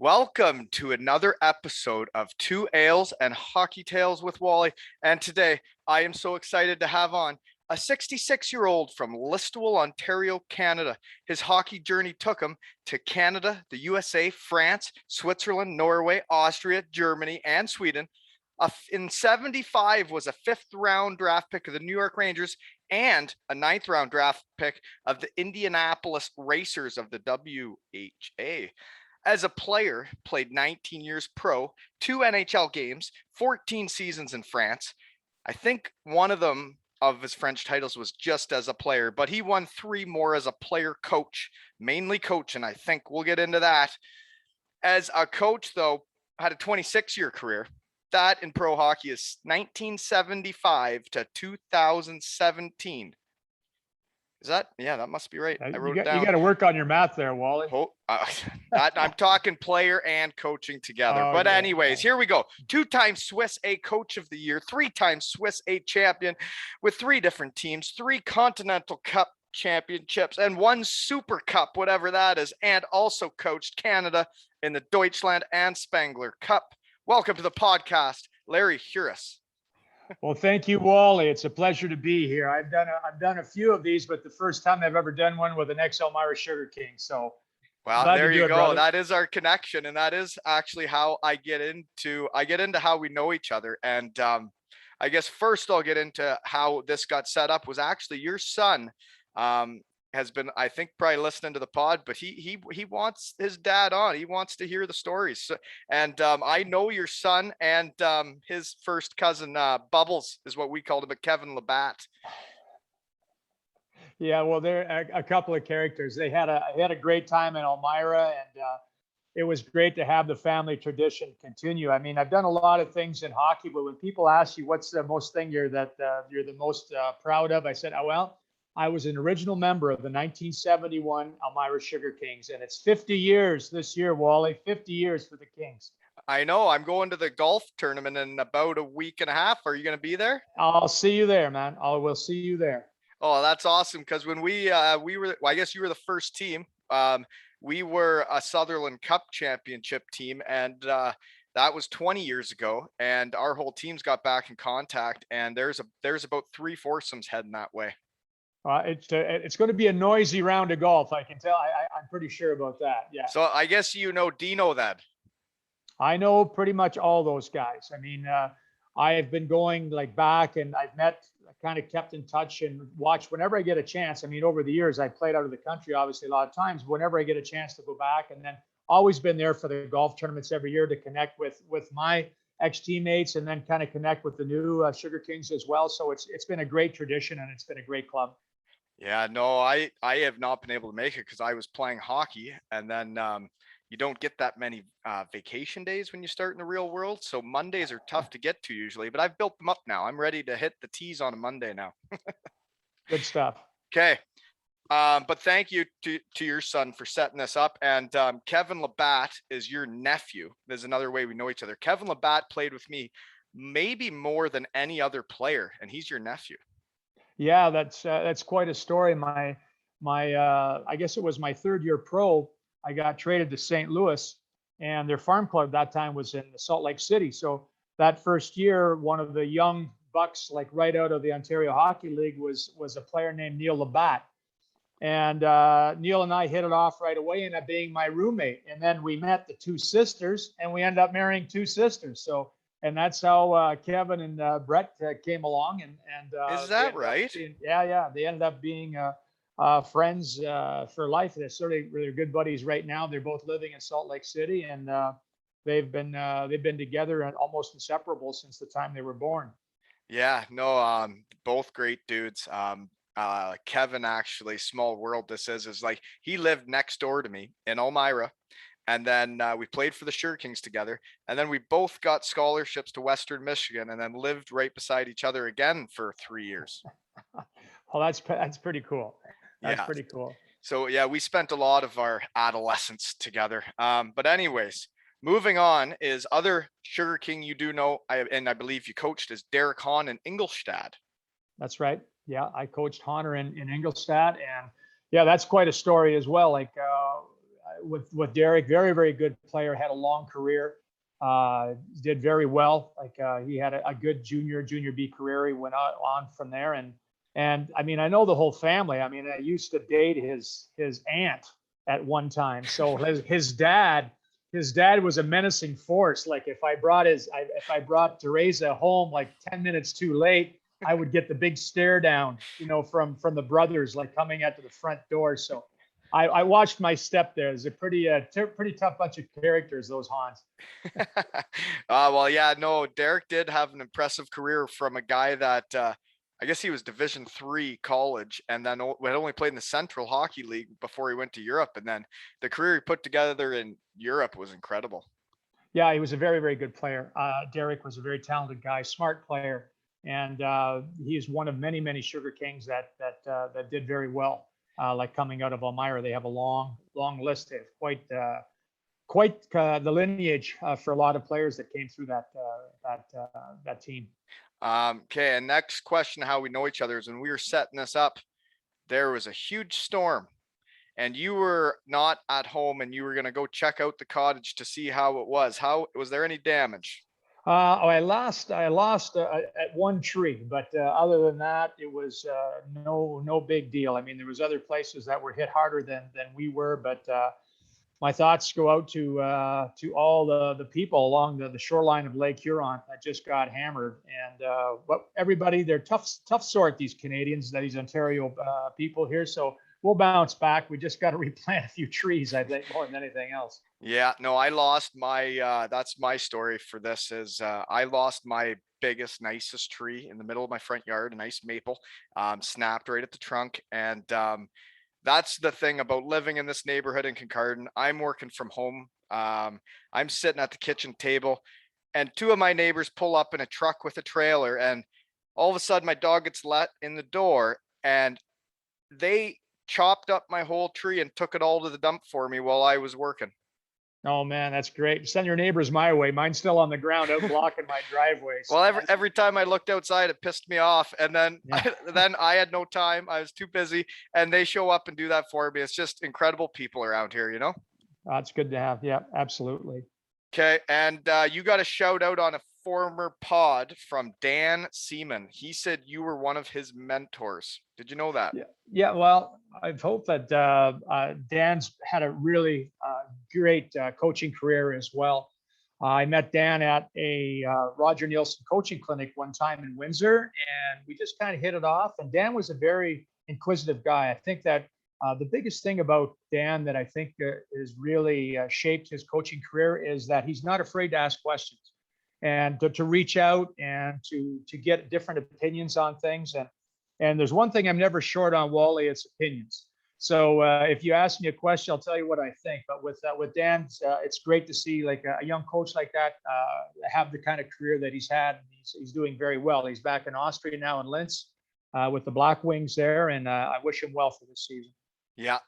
Welcome to another episode of Two Ales and Hockey Tales with Wally. And today I am so excited to have on a 66-year-old from Listowel, Ontario, Canada. His hockey journey took him to Canada, the USA, France, Switzerland, Norway, Austria, Germany, and Sweden. In 75 was a fifth round draft pick of the New York Rangers and a ninth round draft pick of the Indianapolis Racers of the WHA. As a player, played 19 years pro, 2 NHL games, 14 seasons in France. I think one of them of his French titles was just as a player, but he won 3 more as a player coach, mainly coach, and I think we'll get into that. As a coach, though, had a 26-year career. That in pro hockey is 1975 to 2017. Is that? Yeah, that must be right. I wrote it down. You got to work on your math there, Wally. I'm talking player and coaching together. But anyways, here we go. 2-time Swiss A Coach of the Year, 3-time Swiss A champion with 3 different teams, 3 Continental Cup championships, and 1 Super Cup, whatever that is, and also coached Canada in the Deutschland and Spengler Cup. Welcome to the podcast, Larry Huras. Well, thank you, Wally. It's a pleasure to be here. I've done a few of these, but the first time I've ever done one with an ex-Elmira Sugar King. So, well, there you go. That is our connection, and that is actually how I get into how we know each other. And I guess first I'll get into how this got set up. Was actually your son has been, I think, probably listening to the pod, but he wants his dad on. He wants to hear the stories. So, and I know your son and his first cousin, Bubbles is what we called him, but Kevin Labatt. Yeah, well, they're a couple of characters. They had a great time in Elmira, and it was great to have the family tradition continue. I mean, I've done a lot of things in hockey, but when people ask you what's the most thing you're the most proud of, I said, oh, well, I was an original member of the 1971 Elmira Sugar Kings, and it's 50 years this year, Wally. 50 years for the Kings. I know. I'm going to the golf tournament in about a week and a half. Are you going to be there? I'll see you there, man. We'll see you there. Oh, that's awesome. Because when we were, well, I guess you were the first team. We were a Sutherland Cup championship team, and that was 20 years ago. And our whole team's got back in contact, and there's about 3 foursomes heading that way. It's going to be a noisy round of golf. I can tell. I'm pretty sure about that. Yeah. So I guess you know Dino then. I know pretty much all those guys. I mean, I have been going back, and I've kind of kept in touch and watched whenever I get a chance. I mean, over the years, I played out of the country, obviously, a lot of times. Whenever I get a chance to go back, and then always been there for the golf tournaments every year to connect with my ex-teammates, and then kind of connect with the new Sugar Kings as well. So it's been a great tradition, and it's been a great club. Yeah, no, I have not been able to make it because I was playing hockey, and then you don't get that many vacation days when you start in the real world. So Mondays are tough to get to usually, but I've built them up now. I'm ready to hit the tees on a Monday now. Good stuff. Okay. But thank you to your son for setting this up. And Kevin Labatt is your nephew. There's another way we know each other. Kevin Labatt played with me maybe more than any other player, and he's your nephew. Yeah, that's quite a story. My I guess it was my 3rd year pro. I got traded to St. Louis, and their farm club at that time was in Salt Lake City. So that first year, one of the young bucks, right out of the Ontario Hockey League, was a player named Neil Labatt. And Neil and I hit it off right away, ended up being my roommate. And then we met the 2 sisters, and we ended up marrying 2 sisters. So. And that's how Kevin and Brett came along. And is that right? Yeah. They ended up being friends for life. They're good buddies right now. They're both living in Salt Lake City, and they've been together and almost inseparable since the time they were born. Yeah, no, both great dudes. Kevin, actually, small world this is he lived next door to me in Elmira. And then we played for the Sugar Kings together. And then we both got scholarships to Western Michigan, and then lived right beside each other again for 3 years. Well, that's pretty cool. That's pretty cool. So, yeah, we spent a lot of our adolescence together. But anyways, moving on is other Sugar King you do know, and I believe you coached, is Derek Hahn in Ingolstadt. That's right. Yeah, I coached Honor in Ingolstadt. And, yeah, that's quite a story as well. with Derek, very, very good player, had a long career, did very well. Like he had a good junior B career. He went on from there, and I mean, I know the whole family. I mean, I used to date his aunt at one time. So his dad was a menacing force. Like if I brought Teresa home like 10 minutes too late, I would get the big stare down, from the brothers, like coming out to the front door. So I watched my step there. It's a pretty tough bunch of characters, those Hans. Well, yeah, no, Derek did have an impressive career from a guy that I guess he was Division III college, and then had only played in the Central Hockey League before he went to Europe, and then the career he put together in Europe was incredible. Yeah, he was a very, very good player. Derek was a very talented guy, smart player, and he's one of many, many Sugar Kings that did very well. Like coming out of Elmira, they have a long, long list. They have quite the lineage for a lot of players that came through that team. Okay, and next question, how we know each other is when we were setting this up, there was a huge storm and you were not at home and you were going to go check out the cottage to see how it was. How was there any damage? I lost at one tree, but other than that, it was no big deal. I mean, there was other places that were hit harder than we were, but my thoughts go out to all the people along the shoreline of Lake Huron that just got hammered. And but everybody, they're tough sort, these Canadians, these Ontario people here. So we'll bounce back. We just got to replant a few trees, I think, more than anything else. Yeah, no, I lost my that's my story for this is I lost my biggest, nicest tree in the middle of my front yard, a nice maple, snapped right at the trunk. And that's the thing about living in this neighborhood in Kincardine. I'm working from home. I'm sitting at the kitchen table, and two of my neighbors pull up in a truck with a trailer, and all of a sudden my dog gets let in the door, and they chopped up my whole tree and took it all to the dump for me while I was working. Oh man, that's great. Send your neighbors my way. Mine's still on the ground out blocking my driveway. So Well, every time I looked outside, it pissed me off, and then yeah, then I had no time. I was too busy, and they show up and do that for me. It's just incredible people around here, you know. that's good to have. Yeah, absolutely. Okay, and you got a shout out on a former pod from Dan Seaman. He said you were one of his mentors. Did you know that? Yeah, yeah. Well, I've hoped that Dan's had a really great coaching career as well. I met Dan at a Roger Nielsen coaching clinic one time in Windsor, and we just kind of hit it off. And Dan was a very inquisitive guy. I think that the biggest thing about Dan that I think has really shaped his coaching career is that he's not afraid to ask questions and to reach out and to get different opinions on things. And there's one thing I'm never short on, Wally, it's opinions. So if you ask me a question, I'll tell you what I think. But with Dan, it's great to see like a young coach like that have the kind of career that he's had. He's doing very well. He's back in Austria now in Linz with the Black Wings there, and I wish him well for this season. Yeah,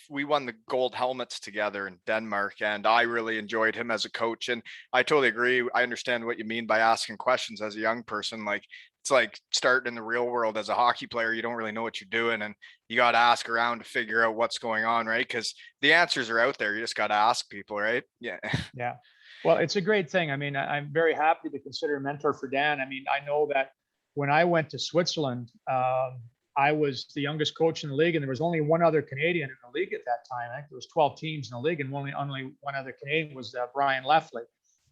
we won the gold helmets together in Denmark, and I really enjoyed him as a coach. And I totally agree. I understand what you mean by asking questions as a young person. Like it's like starting in the real world as a hockey player. You don't really know what you're doing, and you got to ask around to figure out what's going on, right? Because the answers are out there. You just got to ask people, right? Yeah. Yeah. Well, it's a great thing. I mean, I'm very happy to consider a mentor for Dan. I mean, I know that when I went to Switzerland, I was the youngest coach in the league, and there was only one other Canadian in the league at that time. I think there was 12 teams in the league, and only one other Canadian was Brian Leffley,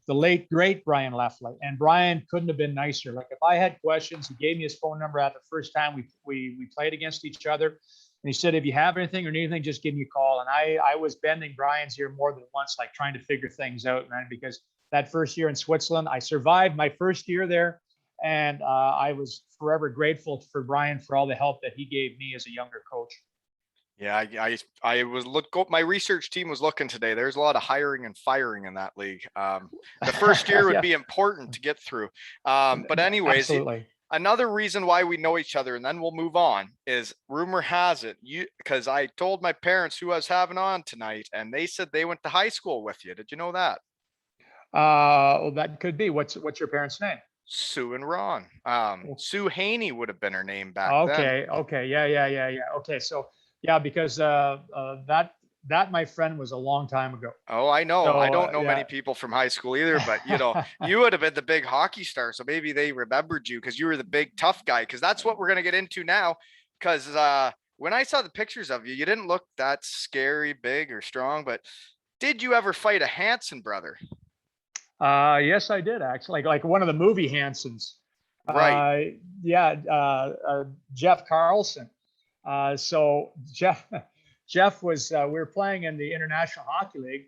the late great Brian Leffley. And Brian couldn't have been nicer. Like if I had questions, he gave me his phone number at the first time we played against each other, and he said, "If you have anything or need anything, just give me a call." And I was bending Brian's ear more than once, like trying to figure things out, man, because that first year in Switzerland, I survived my first year there. And I was forever grateful for Brian for all the help that he gave me as a younger coach. Yeah, I was my research team was looking today. There's a lot of hiring and firing in that league. The first year would Yeah, be important to get through. But anyways, absolutely. another reason why we know each other, and then we'll move on, is rumor has it because I told my parents who I was having on tonight, and they said they went to high school with you. Did you know that? Well, that could be. What's your parents' name? Sue and Ron. Sue Haney would have been her name back then. Okay. Okay. Yeah. Okay. So yeah, because that that, my friend, was a long time ago. Oh, I know. I So don't know many yeah. people from high school either, but you would have been the big hockey star. So maybe they remembered you because you were the big tough guy. Because that's what we're gonna get into now. Because when I saw the pictures of you, you didn't look that scary, big, or strong. But did you ever fight a Hanson brother? Yes, I did actually, like one of the movie Hansons. Right. Uh, yeah, Jeff Carlson. So Jeff was we were playing in the International Hockey League,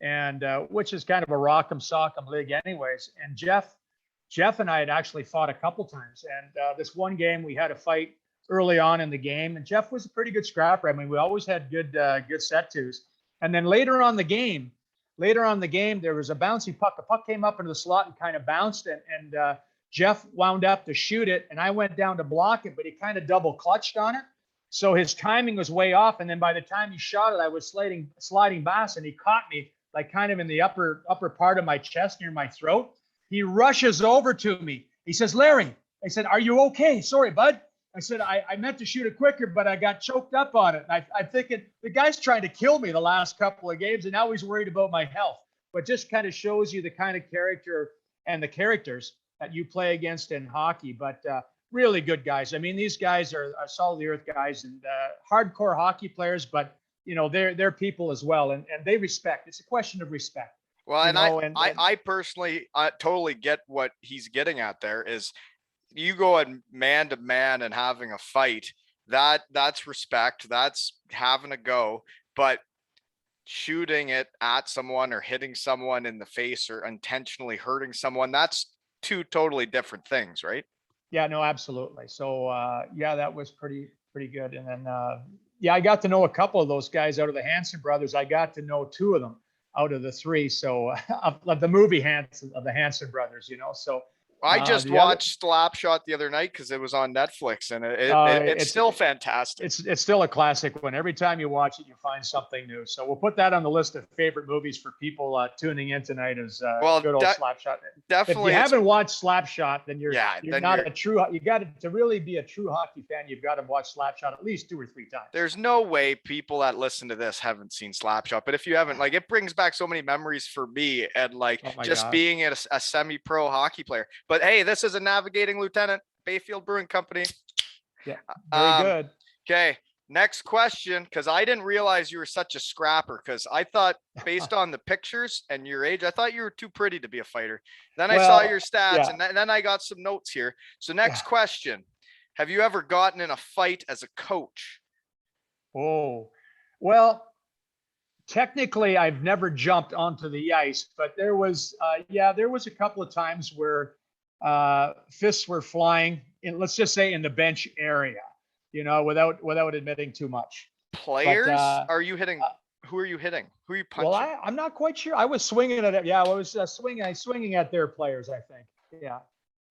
and which is kind of a rock'em sock'em league, anyways. And Jeff and I had actually fought a couple times, and this one game we had a fight early on in the game, and Jeff was a pretty good scrapper. I mean, we always had good set twos, and then later on the game, there was a bouncy puck. The puck came up into the slot and kind of bounced, and Jeff wound up to shoot it, and I went down to block it, but he kind of double clutched on it. So his timing was way off. And then by the time he shot it, I was sliding bass, and he caught me like kind of in the upper part of my chest near my throat. He rushes over to me. He says, "Larry," I said, "Are you okay? Sorry, bud." I said, I meant to shoot it quicker, but I got choked up on it. And I'm thinking the guy's trying to kill me the last couple of games, and now he's worried about my health. But just kind of shows you the kind of character and the characters that you play against in hockey. But really good guys. I mean, these guys are solid earth guys and hardcore hockey players, but they're people as well, and they respect. It's a question of respect. Well, and I personally totally get what he's getting at there is you go in man to man and having a fight, that's respect, that's having a go. But shooting it at someone or hitting someone in the face or intentionally hurting someone, that's two totally different things, right? Yeah, no, absolutely. So yeah, that was pretty good. And then yeah, I got to know a couple of those guys out of the Hanson brothers. I got to know two of them out of the three. So of the movie Hanson of the Hanson brothers, So I just watched Slapshot the other night because it was on Netflix, and it's still fantastic. It's still a classic one. Every time you watch it, you find something new. So we'll put that on the list of favorite movies for people tuning in tonight. Is good old Slapshot. Definitely, if you haven't watched Slapshot, then you're then not a true. You got to really be a true hockey fan. You've got to watch Slapshot at least 2 or 3 times. There's no way people that listen to this haven't seen Slapshot. But if you haven't, like, it brings back so many memories for me, and like just being a semi-pro hockey player. But hey, this is a navigating lieutenant, Bayfield Brewing Company. Yeah, very good. Okay, next question, because I didn't realize you were such a scrapper, because I thought based on the pictures and your age, I thought you were too pretty to be a fighter. Then I saw your stats, and then I got some notes here. So next question, have you ever gotten in a fight as a coach? Oh, well, technically I've never jumped onto the ice, but there was a couple of times where fists were flying in, let's just say, in the bench area, without admitting too much. Players? But, are you hitting? Who are you hitting? Who are you punching? Well, I'm not quite sure. I was swinging at it. Yeah, I was swinging at their players, I think. Yeah.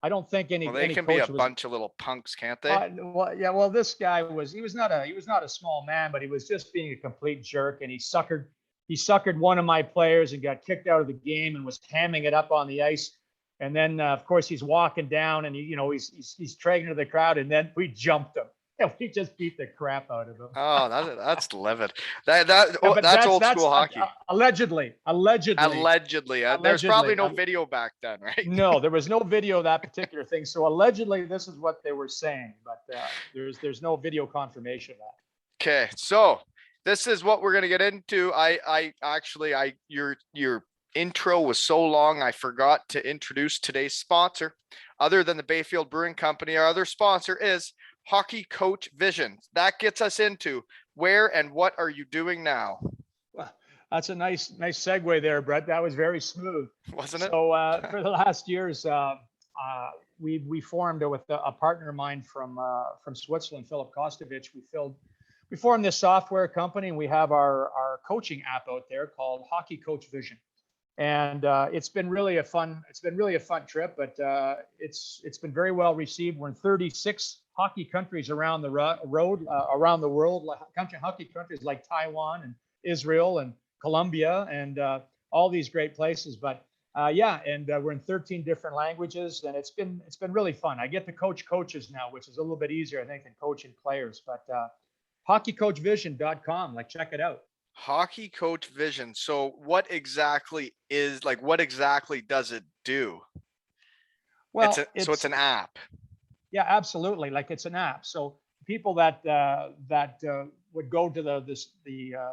I don't think any. Well, they can be a bunch of little punks, can't they? Well, this guy he was not a small man, but he was just being a complete jerk, and he suckered one of my players and got kicked out of the game and was hamming it up on the ice. And then, of course, he's walking down, and he's dragging to the crowd, and then we jumped him. And we just beat the crap out of him. Oh, that's livid. That's old school hockey. Allegedly. There's probably no video back then, right? No, there was no video of that particular thing. So allegedly, this is what they were saying, but there's no video confirmation of that. Okay, so this is what we're gonna get into. Your intro was so long, I forgot to introduce today's sponsor. Other than the Bayfield Brewing Company, our other sponsor is Hockey Coach Vision. That gets us into where and what are you doing now? Well, that's a nice segue there, Brett. That was very smooth, wasn't it? So for the last years, we formed with a partner of mine from Switzerland, Philip Kostovich. We formed this software company, and we have our coaching app out there called Hockey Coach Vision. And it's been really a fun trip, but it's been very well received. We're in 36 hockey countries around the around the world, hockey countries like Taiwan and Israel and Colombia and all these great places. But we're in 13 different languages, and it's been really fun. I get to coach coaches now, which is a little bit easier, I think, than coaching players. But hockeycoachvision.com, check it out. Hockey coach vision. So what exactly does it do? Well, It's it's an app. yeah, absolutely. Like it's an app. So people that would go to the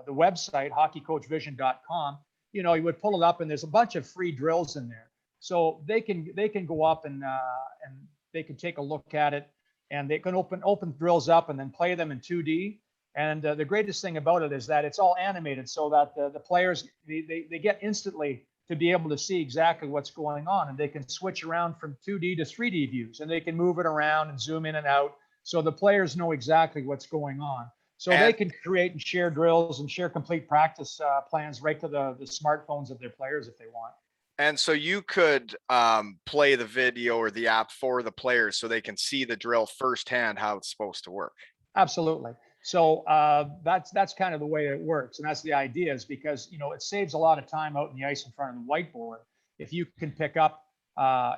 website hockeycoachvision.com, you would pull it up and there's a bunch of free drills in there. So they can go up and they can take a look at it, and they can open drills up and then play them in 2D. And the greatest thing about it is that it's all animated, so that the players they get instantly to be able to see exactly what's going on, and they can switch around from 2D to 3D views, and they can move it around and zoom in and out, so the players know exactly what's going on. So they And can create and share drills and share complete practice plans right to the smartphones of their players if they want. so you could play the video or the app for the players so they can see the drill firsthand how it's supposed to work. Absolutely. So that's kind of the way it works, and that's the idea. Is because it saves a lot of time out in the ice in front of the whiteboard if you can pick up a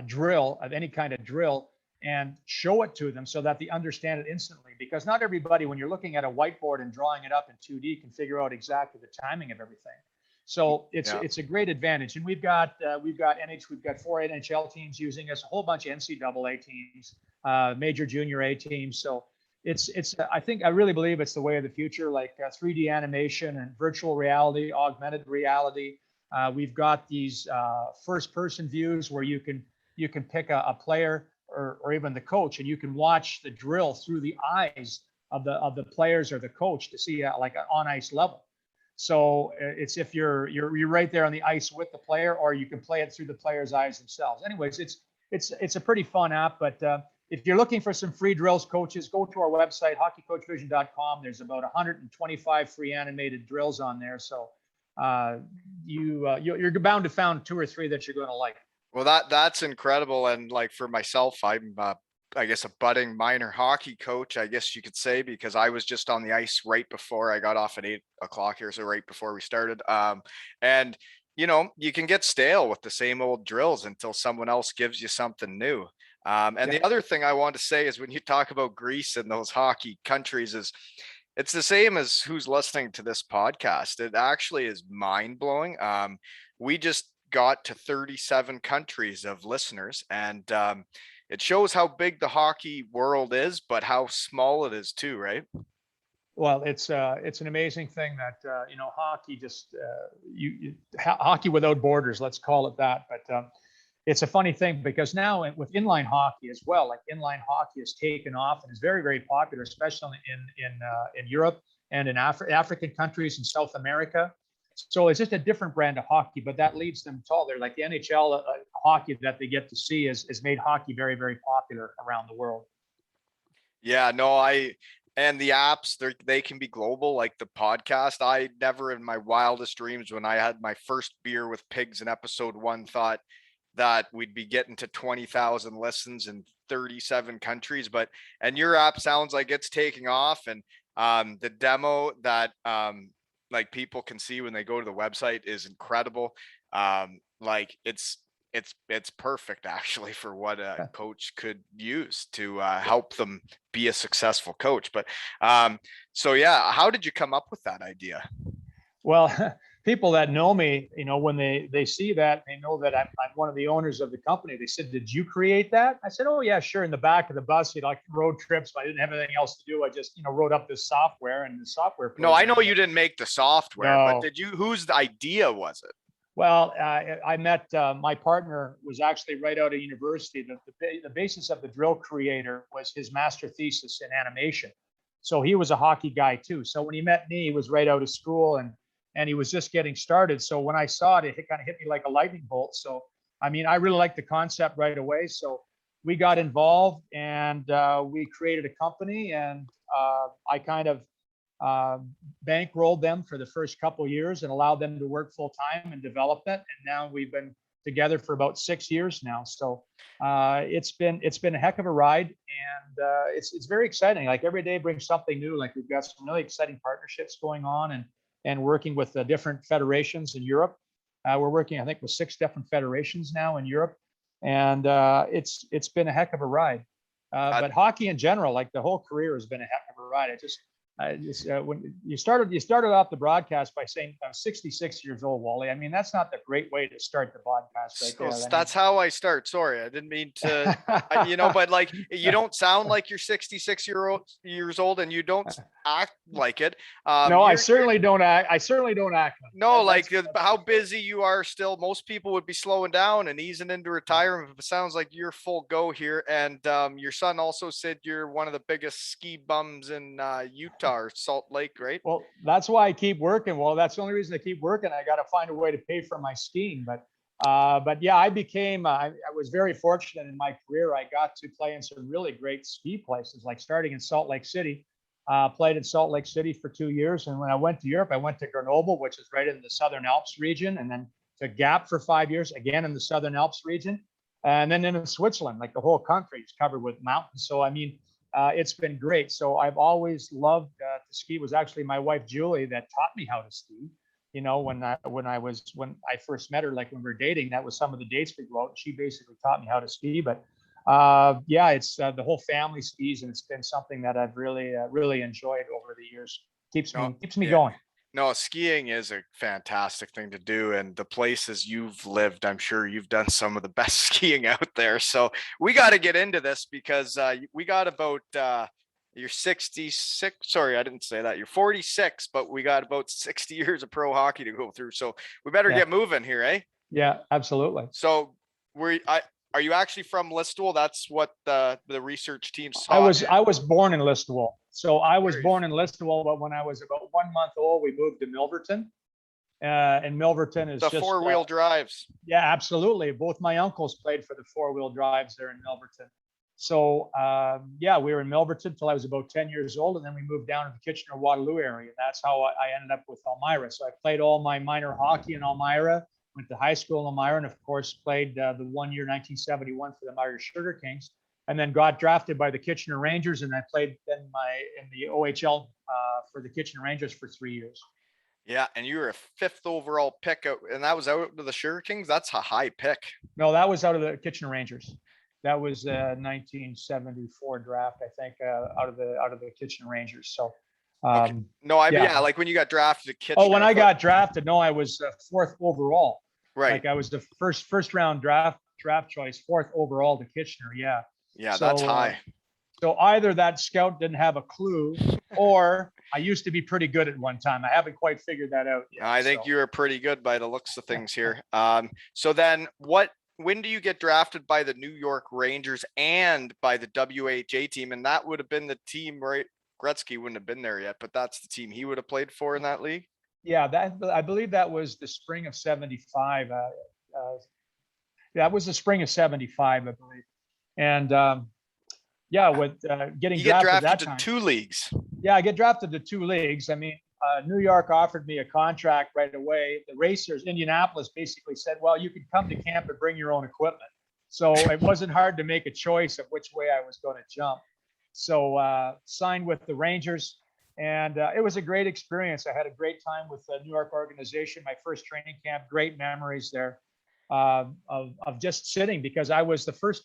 drill of any kind of drill and show it to them so that they understand it instantly. Because not everybody, when you're looking at a whiteboard and drawing it up in 2D, can figure out exactly the timing of everything. So Yeah. it's a great advantage, and we've got we've got four NHL teams using us, a whole bunch of NCAA teams, major junior A teams. So I really believe it's the way of the future, like 3D animation and virtual reality, augmented reality. We've got these first person views where you can pick a player or even the coach, and you can watch the drill through the eyes of the players or the coach to see like an on ice level. So it's if you're right there on the ice with the player, or you can play it through the player's eyes themselves. Anyways, it's a pretty fun app. But if you're looking for some free drills, coaches, go to our website hockeycoachvision.com. There's about 125 free animated drills on there. So you're bound to find two or three that you're going to like. Well, that's incredible. And like for myself, I'm I guess a budding minor hockey coach, I guess you could say, because I was just on the ice right before I got off at 8 o'clock here, so right before we started. And you can get stale with the same old drills until someone else gives you something new. And Yeah. the other thing I want to say is when you talk about Greece and those hockey countries, is it's the same as who's listening to this podcast. It actually is mind blowing. We just got to 37 countries of listeners, and it shows how big the hockey world is, but how small it is too, right? Well, it's an amazing thing that hockey just hockey without borders, let's call it that. But it's a funny thing because now with inline hockey as well, like inline hockey has taken off and is very, very popular, especially in Europe and in African countries and South America. So it's just a different brand of hockey, but that leads them tall. They're like the NHL hockey that they get to see has made hockey very, very popular around the world. Yeah, no, and the apps, they can be global, like the podcast. I never in my wildest dreams, when I had my first beer with pigs in episode 1, thought that we'd be getting to 20,000 listens in 37 countries. And your app sounds like it's taking off. And the demo that like people can see when they go to the website is incredible. Like it's perfect actually for what a coach could use to help them be a successful coach. But so yeah, how did you come up with that idea? Well, people that know me, when they see that, they know that I'm one of the owners of the company. They said, "Did you create that?" I said, "Oh yeah, sure." In the back of the bus, like road trips, I didn't have anything else to do. I just wrote up this software, and the software No, I know program. you didn't make the software, but No. whose idea was it? Well, I met my partner was actually right out of university. The basis of the drill creator was his master thesis in animation. So he was a hockey guy too. So when he met me, he was right out of school and he was just getting started. So when I saw it, it kind of hit me like a lightning bolt. So I mean, I really liked the concept right away. So we got involved and we created a company, and I kind of uh, bankrolled them for the first couple of years and allowed them to work full time and develop it. And now we've been together for about 6 years now. So it's been a heck of a ride, and it's very exciting. Like every day brings something new. Like we've got some really exciting partnerships going on, and working with the different federations in Europe. We're working, I think, with 6 different federations now in Europe, and it's been a heck of a ride. That But hockey in general, like the whole career, has been a heck of a ride. when you started off the broadcast by saying I'm 66 years old, Wally. I mean, that's not the great way to start the podcast right So there. I that's how I start. Sorry, I didn't mean to, but like you don't sound like you're 66 years old, and you don't act like it. No, I certainly don't act. I certainly don't act like No, that. like how busy you are still. Most people would be slowing down and easing into retirement. It sounds like you're full go here. And your son also said you're one of the biggest ski bums in Utah or Salt Lake, right? Well, that's why I keep working. Well, that's the only reason I keep working. I got to find a way to pay for my skiing. But yeah, I was very fortunate in my career. I got to play in some really great ski places, like starting in Salt Lake City. Played in Salt Lake City for 2 years. And when I went to Europe, I went to Grenoble, which is right in the Southern Alps region, and then to Gap for 5 years, again in the Southern Alps region. And then in Switzerland, like the whole country is covered with mountains. So, I mean, it's been great. So I've always loved to ski. It was actually my wife, Julie, that taught me how to ski. When I first met her, like when we were dating, that was some of the dates we go out. And she basically taught me how to ski. But yeah, it's the whole family skis, and it's been something that I've really enjoyed over the years. Keeps me going. No, skiing is a fantastic thing to do, and the places you've lived, I'm sure you've done some of the best skiing out there. So we got to get into this because we got about you're 66. Sorry, I didn't say that. You're 46, but we got about 60 years of pro hockey to go through. So we better get moving here, eh? Yeah, absolutely. So are you actually from Listowel? That's what the research team saw. I was born in Listowel. So I was born in Listowel, but when I was about 1 month old, we moved to Milverton. And Milverton is the just four-wheel drives. Yeah, absolutely. Both my uncles played for the four-wheel drives there in Milverton. So yeah, we were in Milverton till I was about 10 years old, and then we moved down to the Kitchener-Waterloo area. That's how I ended up with Elmira. So I played all my minor hockey in Elmira, went to high school in Elmira, and of course played the 1 year 1971 for the Elmira Sugar Kings, and then got drafted by the Kitchener Rangers, and I played then in the OHL for the Kitchener Rangers for 3 years. Yeah, and you were a 5th overall pick, and that was out of the Sugar Kings. That's a high pick. No, that was out of the Kitchener Rangers. That was 1974 draft, I think, out of the Kitchener Rangers. So, okay. No, yeah, like when you got drafted to Kitchener. Oh, when I got drafted, no, I was 4th overall. Right. Like I was the first round draft choice, 4th overall to Kitchener. Yeah. Yeah, so, that's high. So either that scout didn't have a clue, or I used to be pretty good at one time. I haven't quite figured that out yet. I think you were pretty good by the looks of things here. So then when do you get drafted by the New York Rangers and by the WHA team? And that would have been the team, right? Gretzky wouldn't have been there yet, but that's the team he would have played for in that league. Yeah, I believe that was the spring of 75. That was the spring of 75, I believe. And yeah, with getting drafted to 2 leagues. Yeah, I get drafted to 2 leagues. I mean, New York offered me a contract right away. The Racers, Indianapolis, basically said, well, you can come to camp and bring your own equipment. So it wasn't hard to make a choice of which way I was going to jump. So signed with the Rangers, and it was a great experience. I had a great time with the New York organization, my first training camp, great memories there of just sitting, because I was the first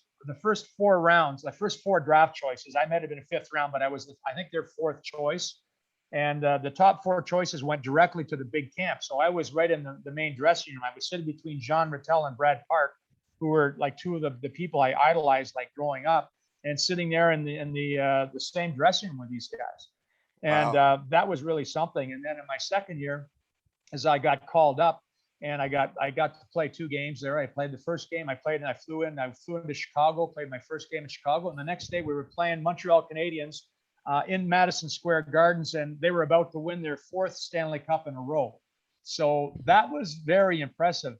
4 rounds, the first 4 draft choices. I might have been a 5th round, but I think their 4th choice. And the top 4 choices went directly to the big camp. So I was right in the main dressing room. I was sitting between Jean Rattel and Brad Park, who were like 2 of the people I idolized like growing up, and sitting there in the same dressing room with these guys. And wow. That was really something. And then in my second year, as I got called up, and I got to play 2 games there. I played the first game. I flew into Chicago, played my first game in Chicago. And the next day we were playing Montreal Canadiens in Madison Square Gardens, and they were about to win their 4th Stanley Cup in a row. So that was very impressive.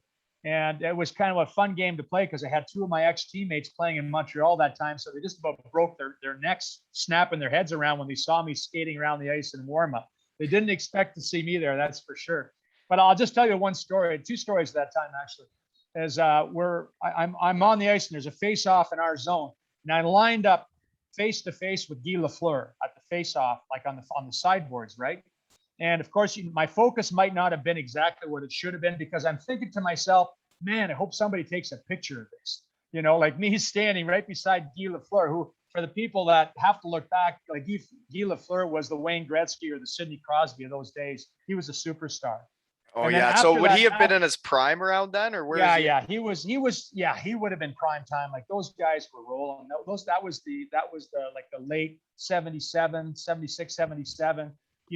And it was kind of a fun game to play because I had 2 of my ex-teammates playing in Montreal that time. So they just about broke their necks, snapping their heads around when they saw me skating around the ice in warm-up. They didn't expect to see me there, that's for sure. But I'll just tell you one story, 2 stories at that time, actually. As I'm on the ice, and there's a face-off in our zone. And I lined up face-to-face with Guy Lafleur at the face-off, like on the sideboards, right? And of course, my focus might not have been exactly what it should have been, because I'm thinking to myself, man, I hope somebody takes a picture of this. Like me standing right beside Guy Lafleur, who for the people that have to look back, like Guy Lafleur was the Wayne Gretzky or the Sidney Crosby of those days. He was a superstar. Oh And then yeah. So after would he that, have been in his prime around then, or where is yeah, he? yeah, he would have been prime time. Like those guys were rolling. That was the like the late 77, 76, 77.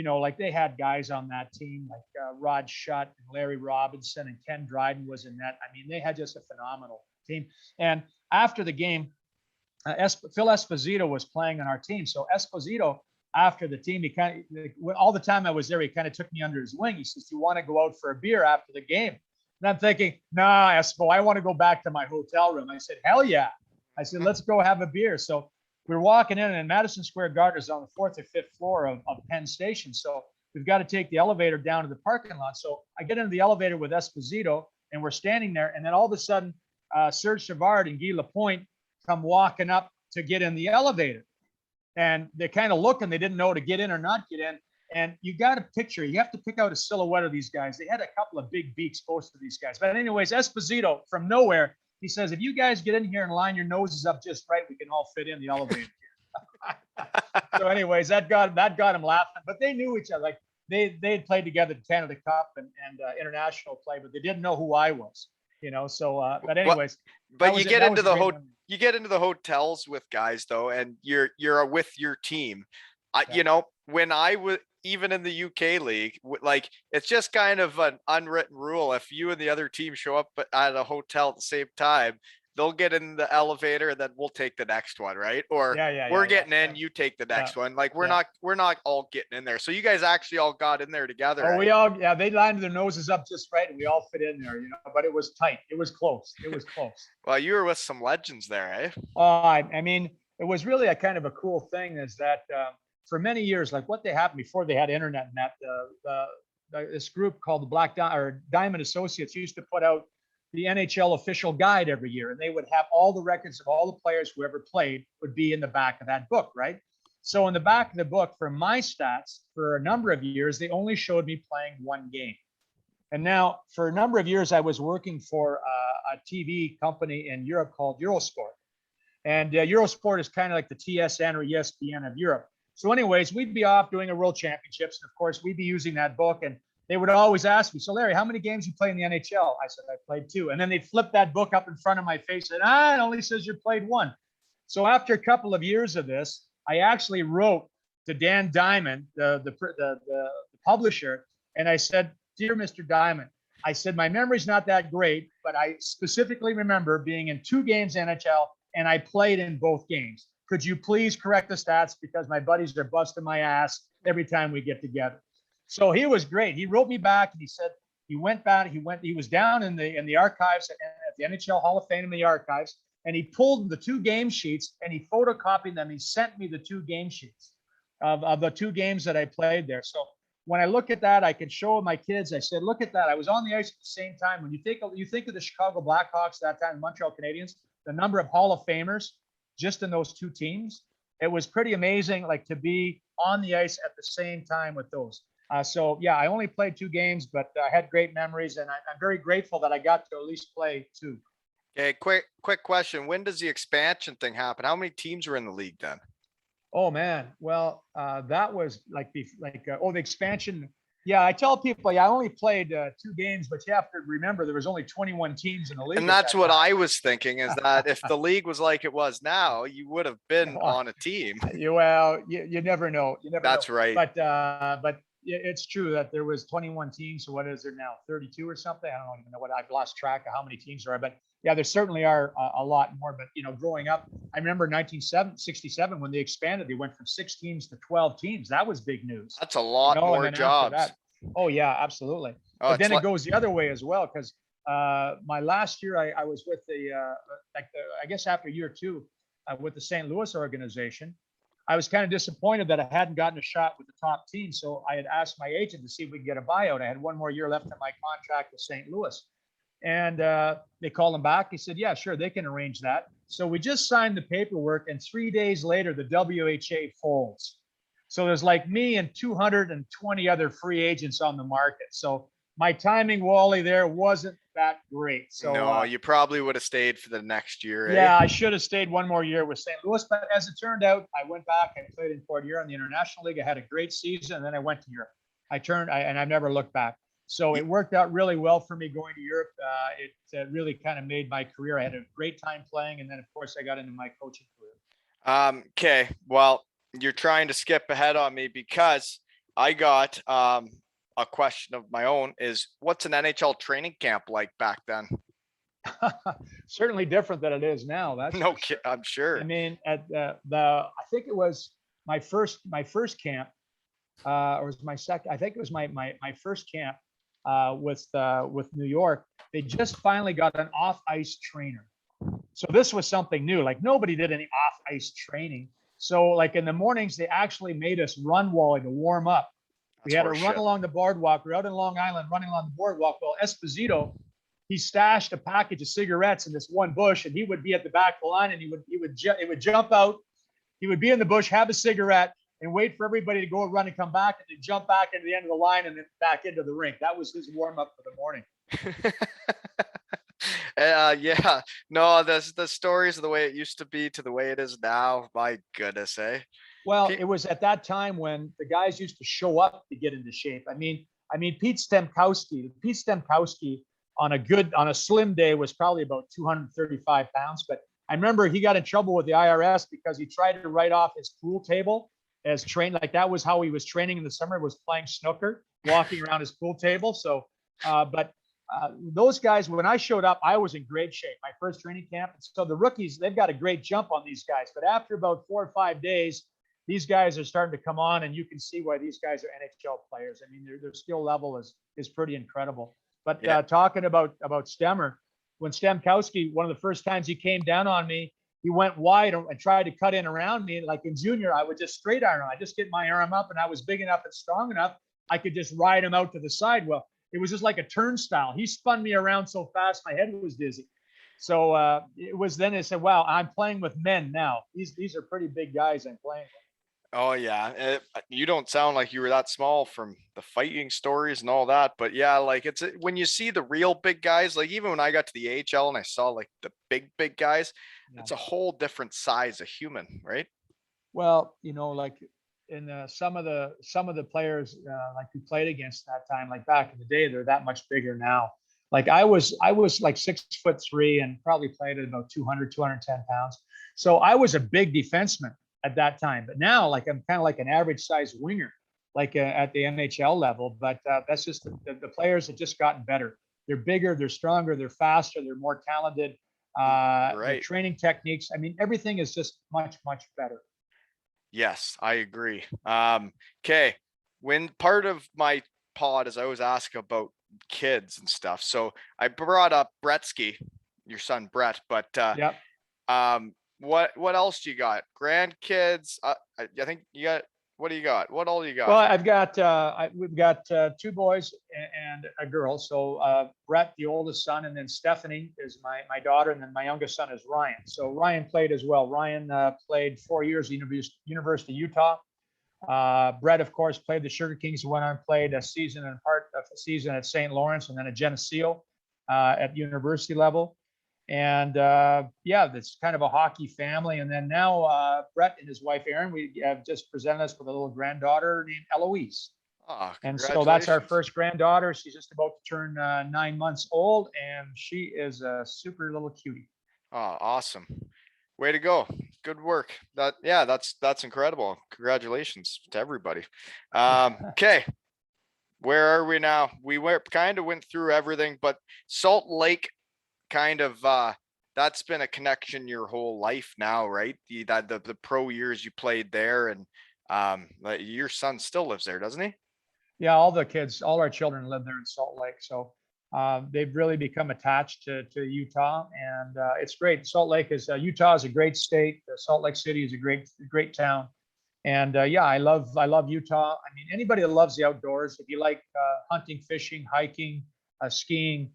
Like they had guys on that team like Rod Shutt and Larry Robinson and Ken Dryden was in that. I mean, they had just a phenomenal team. And after the game, Phil Esposito was playing on our team. So Esposito, after the team, he kind of, all the time I was there, he kind of took me under his wing. He says, "Do you want to go out for a beer after the game?" And I'm thinking, "Nah, Espo, I want to go back to my hotel room." I said, "Hell yeah." I said, "Let's go have a beer." So we're walking in, and Madison Square Garden is on the fourth or fifth floor of Penn Station. So we've got to take the elevator down to the parking lot. So I get into the elevator with Esposito, and we're standing there. And then all of a sudden, Serge Savard and Guy Lapointe come walking up to get in the elevator. And they kind of look and they didn't know to get in or not get in. And you got to picture, you have to pick out a silhouette of these guys. They had a couple of big beaks, both of these guys. But anyways, Esposito from nowhere, he says, "If you guys get in here and line your noses up just right, we can all fit in the elevator." So anyways, that got him laughing. But they knew each other. Like they had played together at Canada Cup and international play, but they didn't know who I was. So but anyways, But you get into the hotels with guys though, and you're with your team. When I was even in the UK league, like it's just kind of an unwritten rule. If you and the other team show up at a hotel at the same time, they'll get in the elevator and then we'll take the next one, right? Or we're getting in, you take the next one. Like we're not all getting in there. So you guys actually all got in there together. Oh, right? They lined their noses up just right, and we all fit in there, but it was tight. It was close. Well, you were with some legends there, eh? I mean, it was really a kind of a cool thing is that for many years, like what they happened before they had internet and that, this group called the Diamond Associates used to put out the NHL official guide every year, and they would have all the records of all the players who ever played would be in the back of that book, right? So in the back of the book, for my stats, for a number of years, they only showed me playing one game. And now, for a number of years, I was working for a TV company in Europe called Eurosport. And Eurosport is kind of like the TSN or ESPN of Europe. So anyways, we'd be off doing a World Championships. And of course, we'd be using that book. And they would always ask me, "So Larry, how many games you play in the NHL?" I said, "I played 2." And then they'd flip that book up in front of my face and, "It only says you played 1." So after a couple of years of this, I actually wrote to Dan Diamond, the publisher, and I said, "Dear Mr. Diamond," I said, "my memory's not that great, but I specifically remember being in 2 games NHL, and I played in both games. Could you please correct the stats because my buddies are busting my ass every time we get together?" So he was great. He wrote me back and he said he went back. He was down in the archives at the NHL Hall of Fame in the archives, and he pulled the 2 game sheets and he photocopied them. He sent me the 2 game sheets of the 2 games that I played there. So when I look at that, I can show my kids. I said, "Look at that. I was on the ice at the same time." When you think of the Chicago Blackhawks that time, the Montreal Canadiens, the number of Hall of Famers just in those 2 teams, it was pretty amazing. Like to be on the ice at the same time with those. So yeah, I only played 2 games, but I had great memories, and I'm very grateful that I got to at least play 2. Okay, quick question. When does the expansion thing happen? How many teams were in the league then? Oh man, well, that was like the expansion. Yeah, I tell people, I only played 2 games, but you have to remember there was only 21 teams in the league. And that's what I was thinking is that if the league was like it was now, you would have been on a team. You never know. That's right. But it's true that there was 21 teams. So what is there now? 32 or something? I don't even know I've lost track of how many teams there are, but yeah, there certainly are a lot more. But growing up, I remember 1967 when they expanded, they went from 6 teams to 12 teams. That was big news. That's a lot more jobs. Oh yeah, absolutely. But then it goes the other way as well, because my last year I was with I guess after year 2 with the St. Louis organization. I was kind of disappointed that I hadn't gotten a shot with the top team. So I had asked my agent to see if we could get a buyout. I had 1 more year left in my contract with St. Louis. And they called him back. He said, "Yeah, sure, they can arrange that." So we just signed the paperwork, and 3 days later, the WHA folds. So there's like me and 220 other free agents on the market. So my timing, Wally, there wasn't that great. So No, you probably would have stayed for the next year, eh? yeah, I should have stayed one more year with St. Louis, but as it turned out, I went back. I played in Fort Year in the International League. I had a great season, and then I went to Europe. And I've never looked back. So Y- it worked out really well for me going to Europe. It really kind of made my career. I had a great time playing, and then of course I got into my coaching career. Okay, well, you're trying to skip ahead on me because I got a question of my own is what's an NHL training camp like back then? Certainly different than it is now. That's No for kid, sure. I'm I sure. mean, at I think it was my first camp, or was my second. I think it was my first camp with New York. They just finally got an off ice trainer, so this was something new. Like nobody did any off ice training. So like in the mornings, they actually made us run Wally to warm up. We That's had to horse run shit. along the boardwalk. We're out in Long Island running along the boardwalk. Well, Esposito, he stashed a package of cigarettes in this one bush, and he would be at the back of the line, and it would jump out. He would be in the bush, have a cigarette, and wait for everybody to go and run and come back, and then jump back into the end of the line and then back into the rink. That was his warm up for the morning. Yeah, no, the stories of the way it used to be to the way it is now. My goodness, eh? Well, Pe- it was at that time when the guys used to show up to get into shape. Pete Stemkowski on a slim day was probably about 235 pounds. But I remember he got in trouble with the IRS because he tried to write off his pool table as trained. Like that was how he was training in the summer, was playing snooker, walking around his pool table. So, but those guys, when I showed up, I was in great shape. My first training camp. So the rookies, they've got a great jump on these guys. But after about 4 or 5 days, these guys are starting to come on, and you can see why these guys are NHL players. I mean, their skill level is pretty incredible. But Yeah. talking about Stemmer, when Stemkowski, one of the first times he came down on me, he went wide and tried to cut in around me. Like in junior, I would just straight iron him. I just get my arm up, and I was big enough and strong enough, I could just ride him out to the side. Well, it was just like a turnstile. He spun me around so fast, my head was dizzy. So it was then I said, wow, I'm playing with men now. These are pretty big guys I'm playing with. Oh yeah, you don't sound like you were that small from the fighting stories and all that, but yeah, like when you see the real big guys, like even when I got to the AHL and I saw like the big guys, Yeah. it's a whole different size of human, right? Well, like in some of the players like who played against that time, like back in the day, they're that much bigger now. Like I was like 6'3" and probably played at about 200, 210 pounds. So I was a big defenseman at that time. But now, like I'm kind of like an average size winger, like at the NHL level. But that's just the players have just gotten better. They're bigger, they're stronger, they're faster, they're more talented. Their Right. training techniques. I mean, everything is just much better. Yes, I agree. Okay. When part of my pod is I always ask about kids and stuff. So I brought up Bretsky, your son Brett, but Yep. what else do you got? Grandkids? I think you got. What do you got? What all do you Well, got? we've got two boys and a girl. So Brett, the oldest son, and then Stephanie is my daughter, and then my youngest son is Ryan. So Ryan played as well. Ryan played 4 years at University of Utah. Brett, of course, played the Sugar Kings. Went on and played a season and part of a season at St. Lawrence, and then at Geneseo at university level. And yeah, that's kind of a hockey family. And then now Brett and his wife Erin, we have just presented us with a little granddaughter named Eloise. Oh, And so that's our congratulations. first granddaughter. She's just about to turn 9 months old, and she is a super little cutie. Oh, awesome. Way to go. Good work. Yeah, that's incredible. Congratulations to everybody. Okay. Where are we now? We went through everything, but Salt Lake kind of that's been a connection your whole life now, right? The pro years you played there, and your son still lives there, doesn't he? Yeah, all our children live there in Salt Lake. So they've really become attached to Utah, and it's great. Utah is a great state. Salt Lake City is a great town, and yeah, I love Utah. I mean, anybody that loves the outdoors, if you like hunting, fishing, hiking, skiing,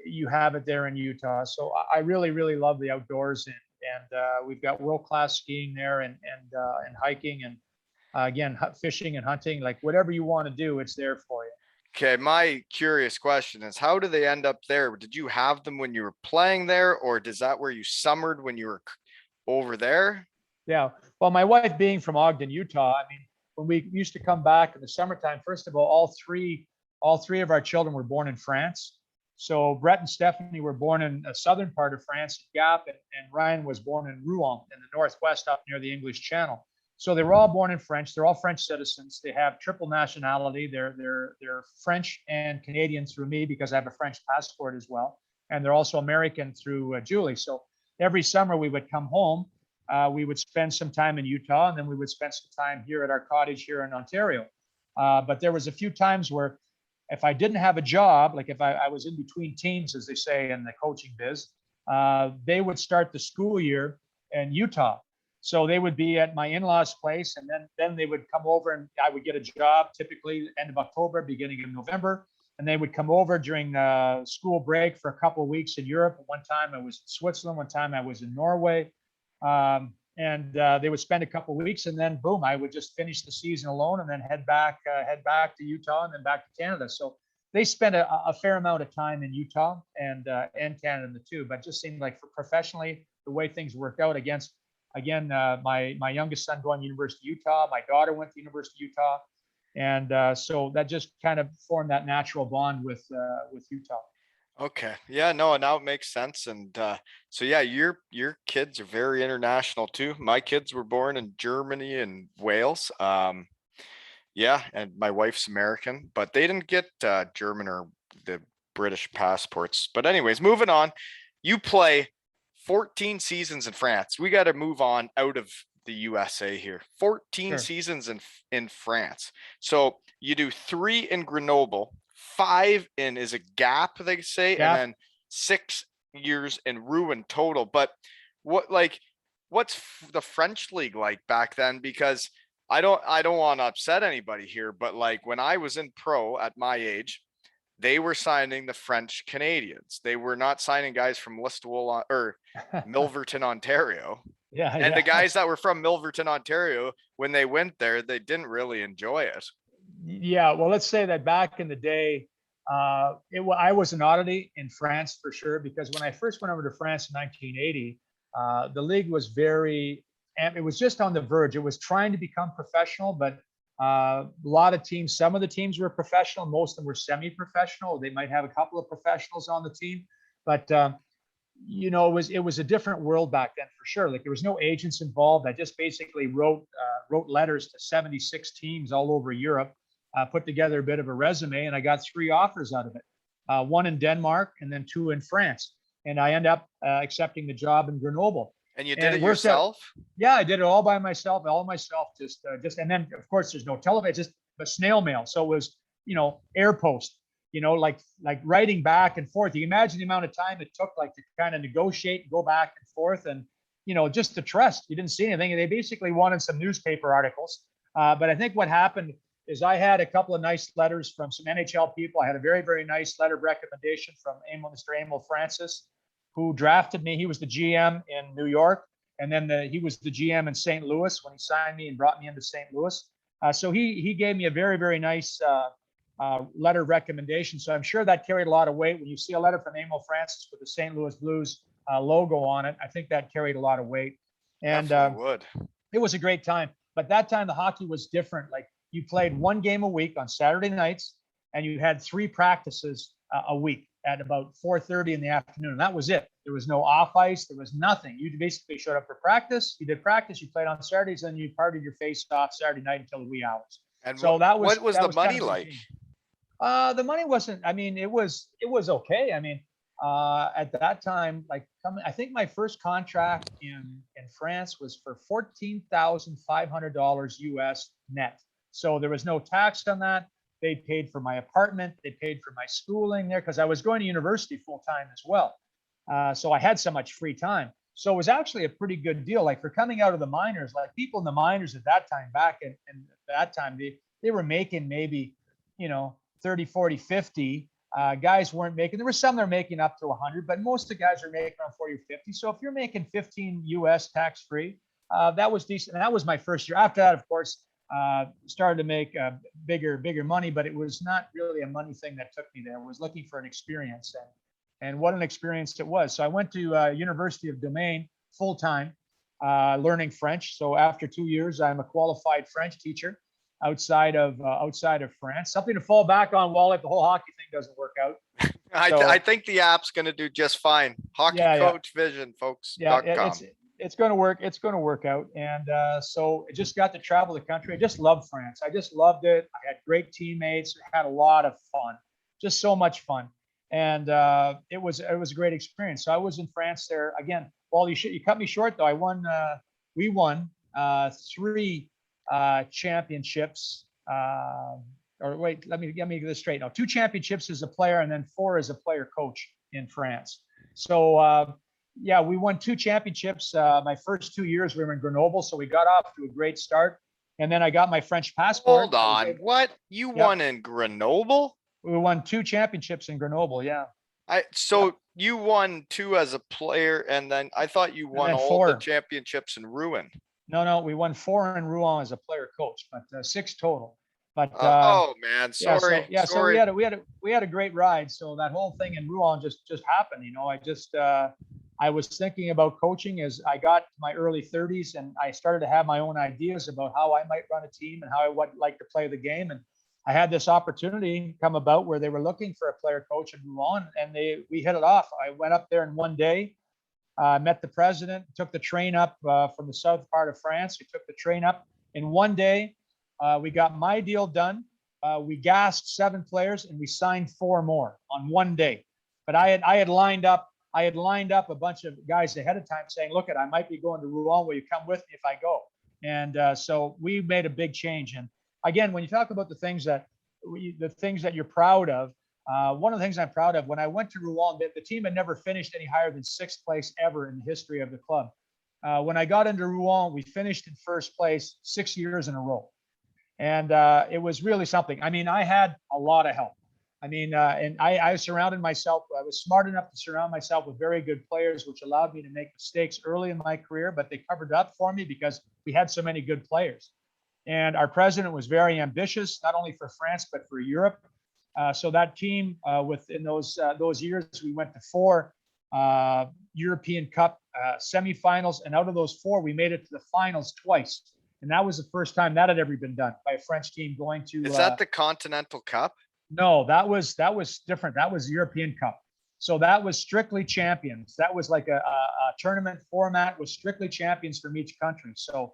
you have it there in Utah. So I really love the outdoors, and we've got world class skiing there, and hiking, and again, fishing and hunting, like whatever you want to do, it's there for you. Okay, my curious question is how do they end up there? Did you have them when you were playing there, or is that where you summered when you were over there? Yeah. Well, my wife being from Ogden, Utah, I mean, when we used to come back in the summertime, first of all three of our children were born in France. So Brett and Stephanie were born in the southern part of France, Gap, and Ryan was born in Rouen in the northwest up near the English Channel. So they were all born in French. They're all French citizens. They have triple nationality. They're French and Canadian through me because I have a French passport as well, and they're also American through Julie. So every summer we would come home. We would spend some time in Utah, and then we would spend some time here at our cottage here in Ontario. But there was a few times where if I didn't have a job, like if I was in between teams, as they say in the coaching biz, they would start the school year in Utah. So they would be at my in-laws' place, and then they would come over, and I would get a job, typically end of October, beginning of November, and they would come over during school break for a couple of weeks in Europe. One time I was in Switzerland, one time I was in Norway, and they would spend a couple of weeks, and then boom, I would just finish the season alone, and then head back to Utah, and then back to Canada. So they spent a fair amount of time in Utah and Canada too. But it just seemed like for professionally, the way things worked out again, my youngest son going to University of Utah, my daughter went to University of Utah, and so that just kind of formed that natural bond with Utah. Okay. Yeah, no, now it makes sense. And so yeah, your kids are very international too. My kids were born in Germany and Wales. Yeah, and my wife's American, but they didn't get German or the British passports. But anyways, moving on. You play 14 seasons in France. We got to move on out of the USA here. 14 Sure. seasons in France. So you do 3 in Grenoble, 5 in is a Gap, they say, and Gap. then 6 years in Rouen total. But what like what's the French league like back then? Because I don't want to upset anybody here, but like when I was in pro at my age, they were signing the French Canadians. They were not signing guys from Listowel or Milverton, Ontario. Yeah, And the yeah. guys that were from Milverton, Ontario, when they went there, they didn't really enjoy it. Yeah, well, let's say that back in the day, I was an oddity in France for sure, because when I first went over to France in 1980, the league was it was just on the verge. It was trying to become professional, but a lot of teams, some of the teams were professional, most of them were semi-professional. They might have a couple of professionals on the team, but it was a different world back then for sure. Like there was no agents involved. I just basically wrote letters to 76 teams all over Europe, put together a bit of a resume, and I got 3 offers out of it. One in Denmark and then 2 in France. And I end up accepting the job in Grenoble. And you did And it it worked out. yourself? Yeah, I did it all by myself, and then of course there's no television, just a snail mail. So it was, air post, like writing back and forth. You can imagine the amount of time it took, like to kind of negotiate, go back and forth, and just to trust. You didn't see anything. They basically wanted some newspaper articles. But I think what happened is I had a couple of nice letters from some NHL people. I had a very, very nice letter of recommendation from Mr. Emil Francis, who drafted me. He was the GM in New York, and then he was the GM in St. Louis when he signed me and brought me into St. Louis. So he gave me a very, very nice letter of recommendation. So I'm sure that carried a lot of weight. When you see a letter from Emil Francis with the St. Louis Blues logo on it, I think that carried a lot of weight. And Definitely would. it was a great time. But that time the hockey was different. Like you played 1 game a week on Saturday nights, and you had 3 practices a week at about 4:30 in the afternoon. And that was it. There was no off ice. There was nothing. You basically showed up for practice. You did practice. You played on Saturdays, and you partied your face off Saturday night until the wee hours. And So what was the money like? The money wasn't. I mean, it was okay. I mean, at that time, I think my first contract in France was for $14,500 US net. So there was no tax on that. They paid for my apartment. They paid for my schooling there because I was going to university full time as well. So I had so much free time. So it was actually a pretty good deal. Like for coming out of the minors, like people in the minors at that time, back in that time, they were making maybe, 30, 40, 50. Guys weren't making, there were some that were making up to 100, but most of the guys are making around 40 or 50. So if you're making 15 US tax free, that was decent. And that was my first year. After that, of course, started to make bigger money, but it was not really a money thing that took me there. I was looking for an experience, and what an experience it was. So I went to University of Domaine full time, learning French. So after 2 years, I'm a qualified French teacher outside of France. Something to fall back on, Wally, if the whole hockey thing doesn't work out. I think the app's going to do just fine. Hockey Yeah, yeah. Coach Vision, folks. Yeah, .com. it's going to work. It's going to work out. And so I just got to travel the country. I just loved France. I just loved it. I had great teammates. Had a lot of fun, just so much fun. And it was a great experience. So I was in France there again. Well, you cut me short though. We won 3 championships. Or wait, let me get this straight. Now, 2 championships as a player, and then 4 as a player coach in France. So yeah, we won 2 championships. My first 2 years we were in Grenoble, so we got off to a great start. And then I got my French passport. Hold on, what? You won in Grenoble? We won 2 championships in Grenoble. Yeah. So you won 2 as a player, and then I thought you won all 4. the championships in Rouen. No, we won 4 in Rouen as a player coach, but 6 total. But oh man, sorry. So we had a great ride. So that whole thing in Rouen just happened. You know, I was thinking about coaching as I got to my early 30s, and I started to have my own ideas about how I might run a team and how I would like to play the game. And I had this opportunity come about where they were looking for a player coach in Rouen, and we hit it off. I went up there in one day, met the president, took the train up from the south part of France. We took the train up in one day. We got my deal done. We gassed 7 players and we signed 4 more on one day. But I had lined up a bunch of guys ahead of time saying, look, I might be going to Rouen. Will you come with me if I go? And so we made a big change. And again, when you talk about the things that you're proud of, one of the things I'm proud of, when I went to Rouen, the team had never finished any higher than 6th place ever in the history of the club. When I got into Rouen, we finished in 1st place 6 years in a row. And it was really something. I mean, I had a lot of help. I mean, and I was smart enough to surround myself with very good players, which allowed me to make mistakes early in my career, but they covered up for me because we had so many good players. And our president was very ambitious, not only for France, but for Europe. So that team, within those years, we went to 4 European Cup semifinals. And out of those 4, we made it to the finals twice. And that was the first time that had ever been done by a French team going to. Is that the Continental Cup? No, that was different. That was the European Cup. So that was strictly champions. That was like a tournament format with strictly champions from each country. So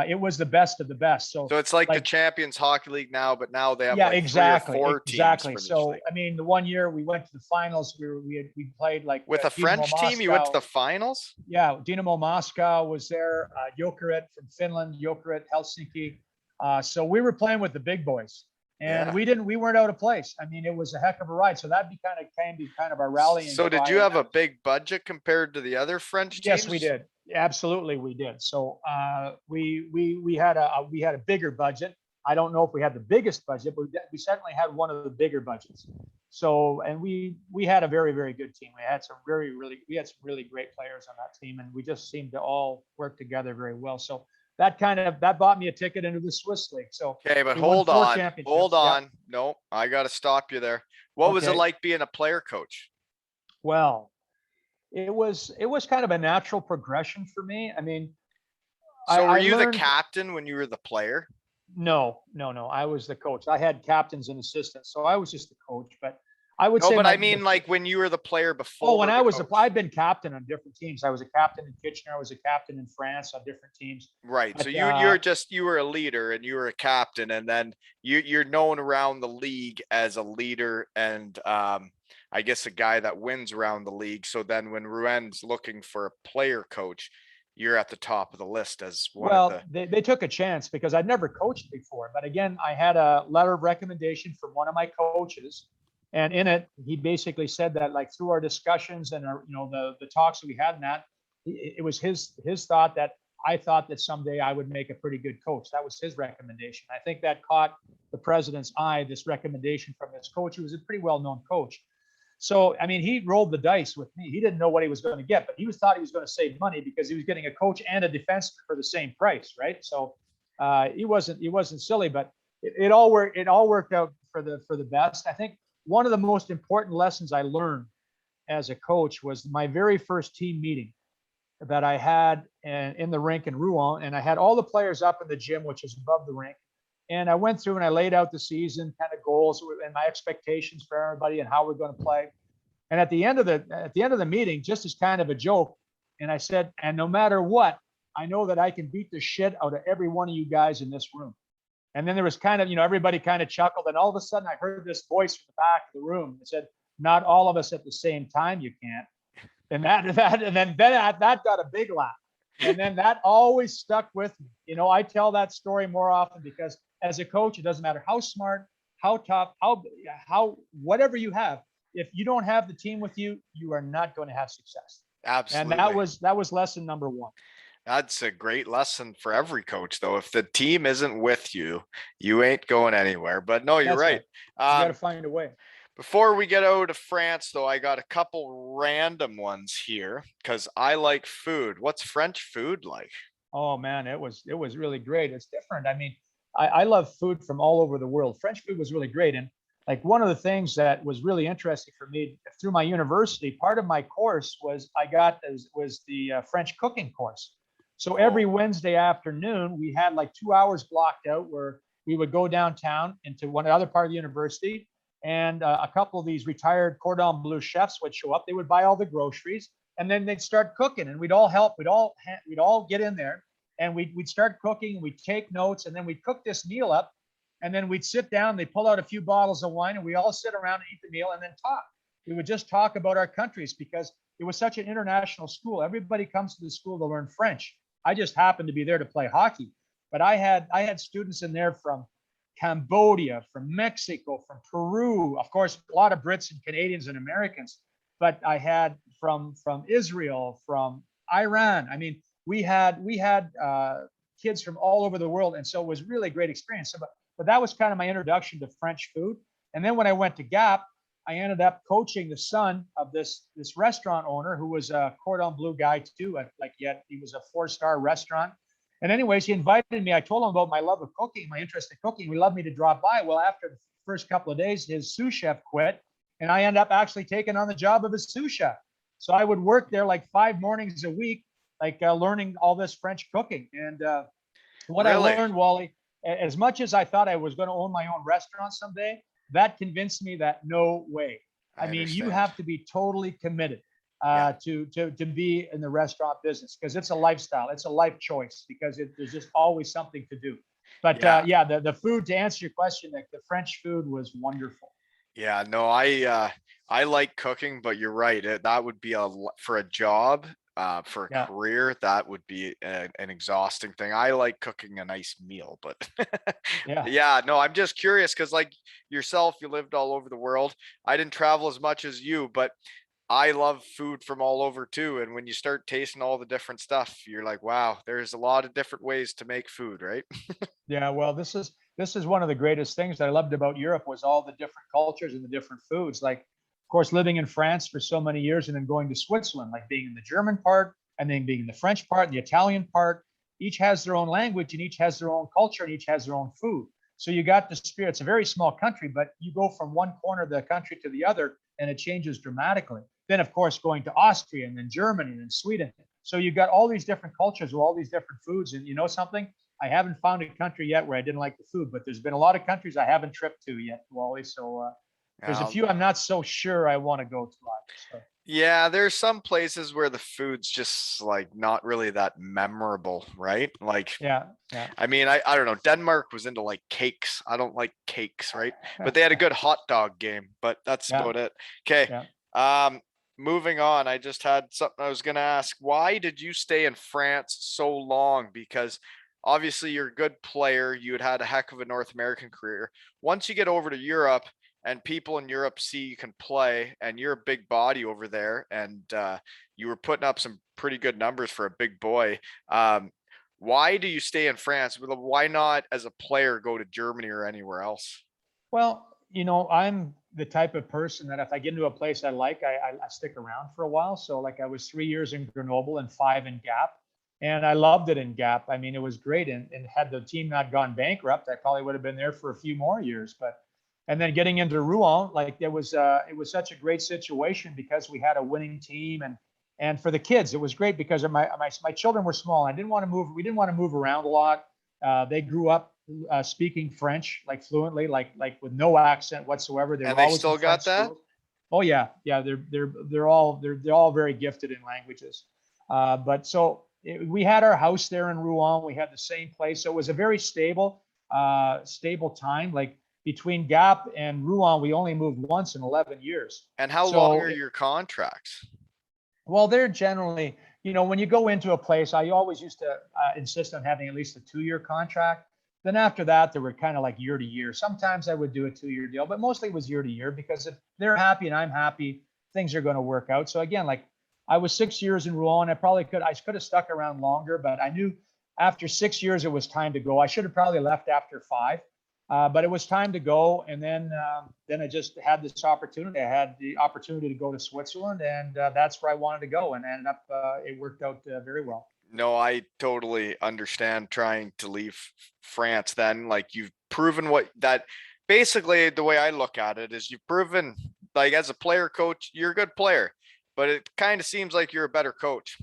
it was the best of the best. So it's like the Champions Hockey League now, but now they have exactly. 3 or 4 teams. So I mean, the one year we went to the finals, we played like with a French team. You went to the finals. Yeah, Dynamo Moscow was there. Jokerit from Finland, Jokerit, Helsinki. So we were playing with the big boys, and we weren't out of place. I mean, it was a heck of a ride. So that can be kind of our rallying. So did you have a big budget compared to the other French teams? Yes, we did. Absolutely, we did. So we had a bigger budget. I don't know if we had the biggest budget, but we certainly had one of the bigger budgets. So, and we had a very, very good team. We had some really great players on that team, and we just seemed to all work together very well. So that bought me a ticket into the Swiss League. So okay, but hold on. Yeah. No, I got to stop you there. What was it like being a player coach? Well, it was kind of a natural progression for me. I mean, so were you the captain when you were the player? No. I was the coach. I had captains and assistants, so I was just the coach. But I would say. No, but I mean, like when you were the player before. Oh, when I've been captain on different teams. I was a captain in Kitchener. I was a captain in France on different teams. Right. But, so you were a leader and you were a captain, and then you're known around the league as a leader and I guess a guy that wins around the league. So then when Rouen's looking for a player coach, you're at the top of the list as one of the. They took a chance because I'd never coached before. But again, I had a letter of recommendation from one of my coaches. And in it, he basically said that like through our discussions and our, the talks that we had in that, it was his thought that I thought that someday I would make a pretty good coach. That was his recommendation. I think that caught the president's eye, this recommendation from this coach, who was a pretty well-known coach. So, I mean, he rolled the dice with me. He didn't know what he was going to get, but thought he was going to save money because he was getting a coach and a defenseman for the same price, right? So He wasn't silly, but it all worked out for the best. I think one of the most important lessons I learned as a coach was my very first team meeting that I had in the rink in Rouen, and I had all the players up in the gym, which is above the rink. And I went through and I laid out the season kind of goals and my expectations for everybody and how we're going to play. And at the end of the meeting, just as kind of a joke, and I said, and no matter what, I know that I can beat the shit out of every one of you guys in this room. And then there was kind of, everybody kind of chuckled, and all of a sudden I heard this voice from the back of the room that said, "Not all of us at the same time, you can't." And that got a big laugh. And then that always stuck with me. I tell that story more often because as a coach, it doesn't matter how smart, how tough, how whatever you have. If you don't have the team with you, you are not going to have success. And Absolutely. that was lesson number one. That's a great lesson for every coach, though. If the team isn't with you, you ain't going anywhere. But no, you're That's right. right. You got to Um, find a way. Before we get out of France, though, I got a couple random ones here because I like food. What's French food like? Oh man, it was really great. It's different. I mean, I love food from all over the world. French food was really great, and like one of the things that was really interesting for me through my university, part of my course was the French cooking course. So every Oh, Wednesday afternoon, we had like 2 hours blocked out where we would go downtown into one other part of the university, and a couple of these retired cordon bleu chefs would show up. They would buy all the groceries, and then they'd start cooking, and we'd all help. We'd all get in there, and we'd start cooking. We'd take notes, and then we'd cook this meal up, and then we'd sit down. They'd pull out a few bottles of wine, and we all sit around and eat the meal, and then talk. We would just talk about our countries because it was such an international school. Everybody comes to the school to learn French. I just happened to be there to play hockey, but I had students in there from Cambodia, from Mexico, from Peru, of course, a lot of Brits and Canadians and Americans, but I had from Israel, from Iran. I mean, we had kids from all over the world, and so it was really a great experience. So, but that was kind of my introduction to French food. And then when I went to Gap, I ended up coaching the son of this restaurant owner who was a cordon bleu guy too. Like he was a 4-star restaurant. And anyways, he invited me. I told him about my love of cooking, my interest in cooking. He loved me to drop by. Well, after the first couple of days, his sous chef quit, and I ended up actually taking on the job of a sous chef. So I would work there like 5 mornings a week, like learning all this French cooking. And what I really? learned, Wally, as much as I thought I was going to own my own restaurant someday, that convinced me that no way. I I mean, you understand. have to be totally committed Yeah. to be in the restaurant business because it's a lifestyle, it's a life choice because there's just always something to do. But Yeah. yeah, the food, to answer your question, like the French food was wonderful. Yeah, no, I like cooking, but you're right. That would be for a job, for a Yeah, career, that would be an exhausting thing. I like cooking a nice meal, but yeah. yeah, no, I'm just curious because like yourself, you lived all over the world. I didn't travel as much as you, but I love food from all over too. And when you start tasting all the different stuff, you're like, wow, there's a lot of different ways to make food, right? Yeah, well, this is one of the greatest things that I loved about Europe was all the different cultures and the different foods. Like, of course, living in France for so many years and then going to Switzerland, like being in the German part and then being in the French part, the Italian part. Each has their own language and each has their own culture and each has their own food. So you got the spirit. It's a very small country, but you go from one corner of the country to the other and it changes dramatically. Then, of course, going to Austria and then Germany and then Sweden. So you got all these different cultures with all these different foods. And you know something? I haven't found a country yet where I didn't like the food, but there's been a lot of countries I haven't tripped to yet, Wally. So there's a Um, few I'm not so sure I want to go to either. So Yeah, there's some places where the food's just like not really that memorable, right? Like, yeah, yeah, I mean, I don't know. Denmark was into like cakes. I don't like cakes, right? But they had a good hot dog game, but that's yeah, about it. Okay. yeah. Um, Moving on. I just had something I was gonna ask. Why did you stay in France so long? Because obviously you're a good player. You had a heck of a North American career. Once you get over to Europe, and people in Europe see you can play and you're a big body over there and you were putting up some pretty good numbers for a big boy. Um, why do you stay in France? Why not as a player go to Germany or anywhere else? Well, I'm the type of person that if I get into a place I like, I stick around for a while. So like I was 3 years in Grenoble and 5 in Gap. And I loved it in Gap. I mean, it was great. And had the team not gone bankrupt, I probably would have been there for a few more years. But and then getting into Rouen, like it was such a great situation because we had a winning team, and for the kids, it was great because my children were small. I didn't want to move. We didn't want to move around a lot. They grew up speaking French like fluently, like with no accent whatsoever. They And were they always in still got French that? schools. Oh yeah, yeah. They're all very gifted in languages. But so we had our house there in Rouen. We had the same place, so it was a very stable time. Like between Gap and Rouen, we only moved once in 11 years. And how long So, are your contracts? well, they're generally, when you go into a place, I always used to insist on having at least a 2-year contract. Then after that, they were kind of like year to year. Sometimes I would do a 2-year deal, but mostly it was year to year because if they're happy and I'm happy, things are going to work out. So again, like I was 6 years in Rouen. I could have stuck around longer, but I knew after 6 years it was time to go. I should have probably left after 5, but it was time to go. And then I just had this opportunity. I had the opportunity to go to Switzerland, and that's where I wanted to go. And ended up, it worked out very well. No, I totally understand trying to leave France then. Like you've proven what that basically the way I look at it is you've proven like as a player coach, you're a good player, but it kind of seems like you're a better coach.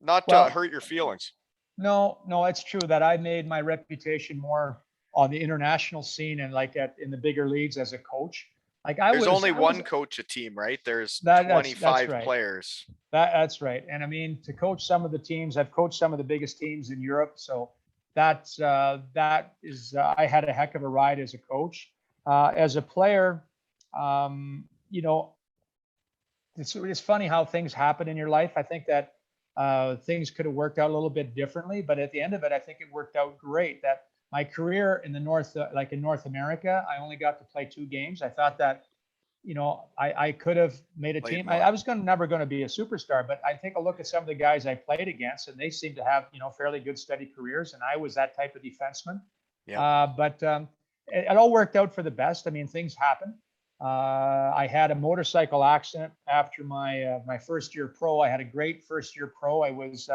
Not to Well, hurt your feelings. no, no, it's true that I made my reputation more on the international scene and like in the bigger leagues as a coach. Like There's only I was one coach a team, right? There's that's 25 right. players. That's right. And I mean, to coach some of the teams, I've coached some of the biggest teams in Europe. So I had a heck of a ride as a coach. As a player, um, you know, it's funny how things happen in your life. I think that things could have worked out a little bit differently, but at the end of it, I think it worked out great. That my career in the North, like in North America, I only got to play 2 games. I thought that I could have made a Played team. more. I was never going to be a superstar, but I take a look at some of the guys I played against, and they seem to have fairly good, steady careers, and I was that type of defenseman. Yeah. But it all worked out for the best. I mean, things happen. I had a motorcycle accident after my first year pro. I had a great first year pro. I was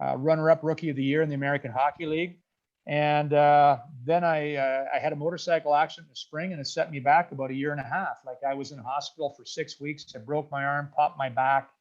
runner-up rookie of the year in the American Hockey League. And then I had a motorcycle accident in the spring, and it set me back about a year and a half. Like I was in hospital for 6 weeks. I broke my arm, popped my back,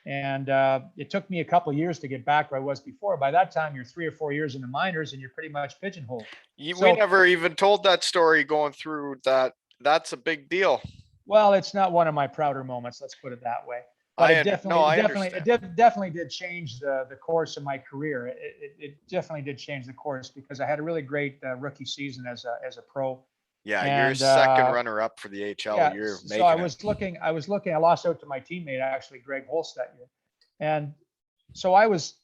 and it took me a couple of years to get back where I was before. By that time, you're 3 or 4 years in the minors, and you're pretty much pigeonholed. We So, never even told that story going through that. That's a big deal. well, it's not one of my prouder moments. Let's put it that way. But I understand. definitely did change the course of my career. It definitely did change the course because I had a really great rookie season as a pro. Yeah, you're And second runner up for the HL. yeah, You're so making it. I lost out to my teammate actually, Greg Holst, that year. And so I was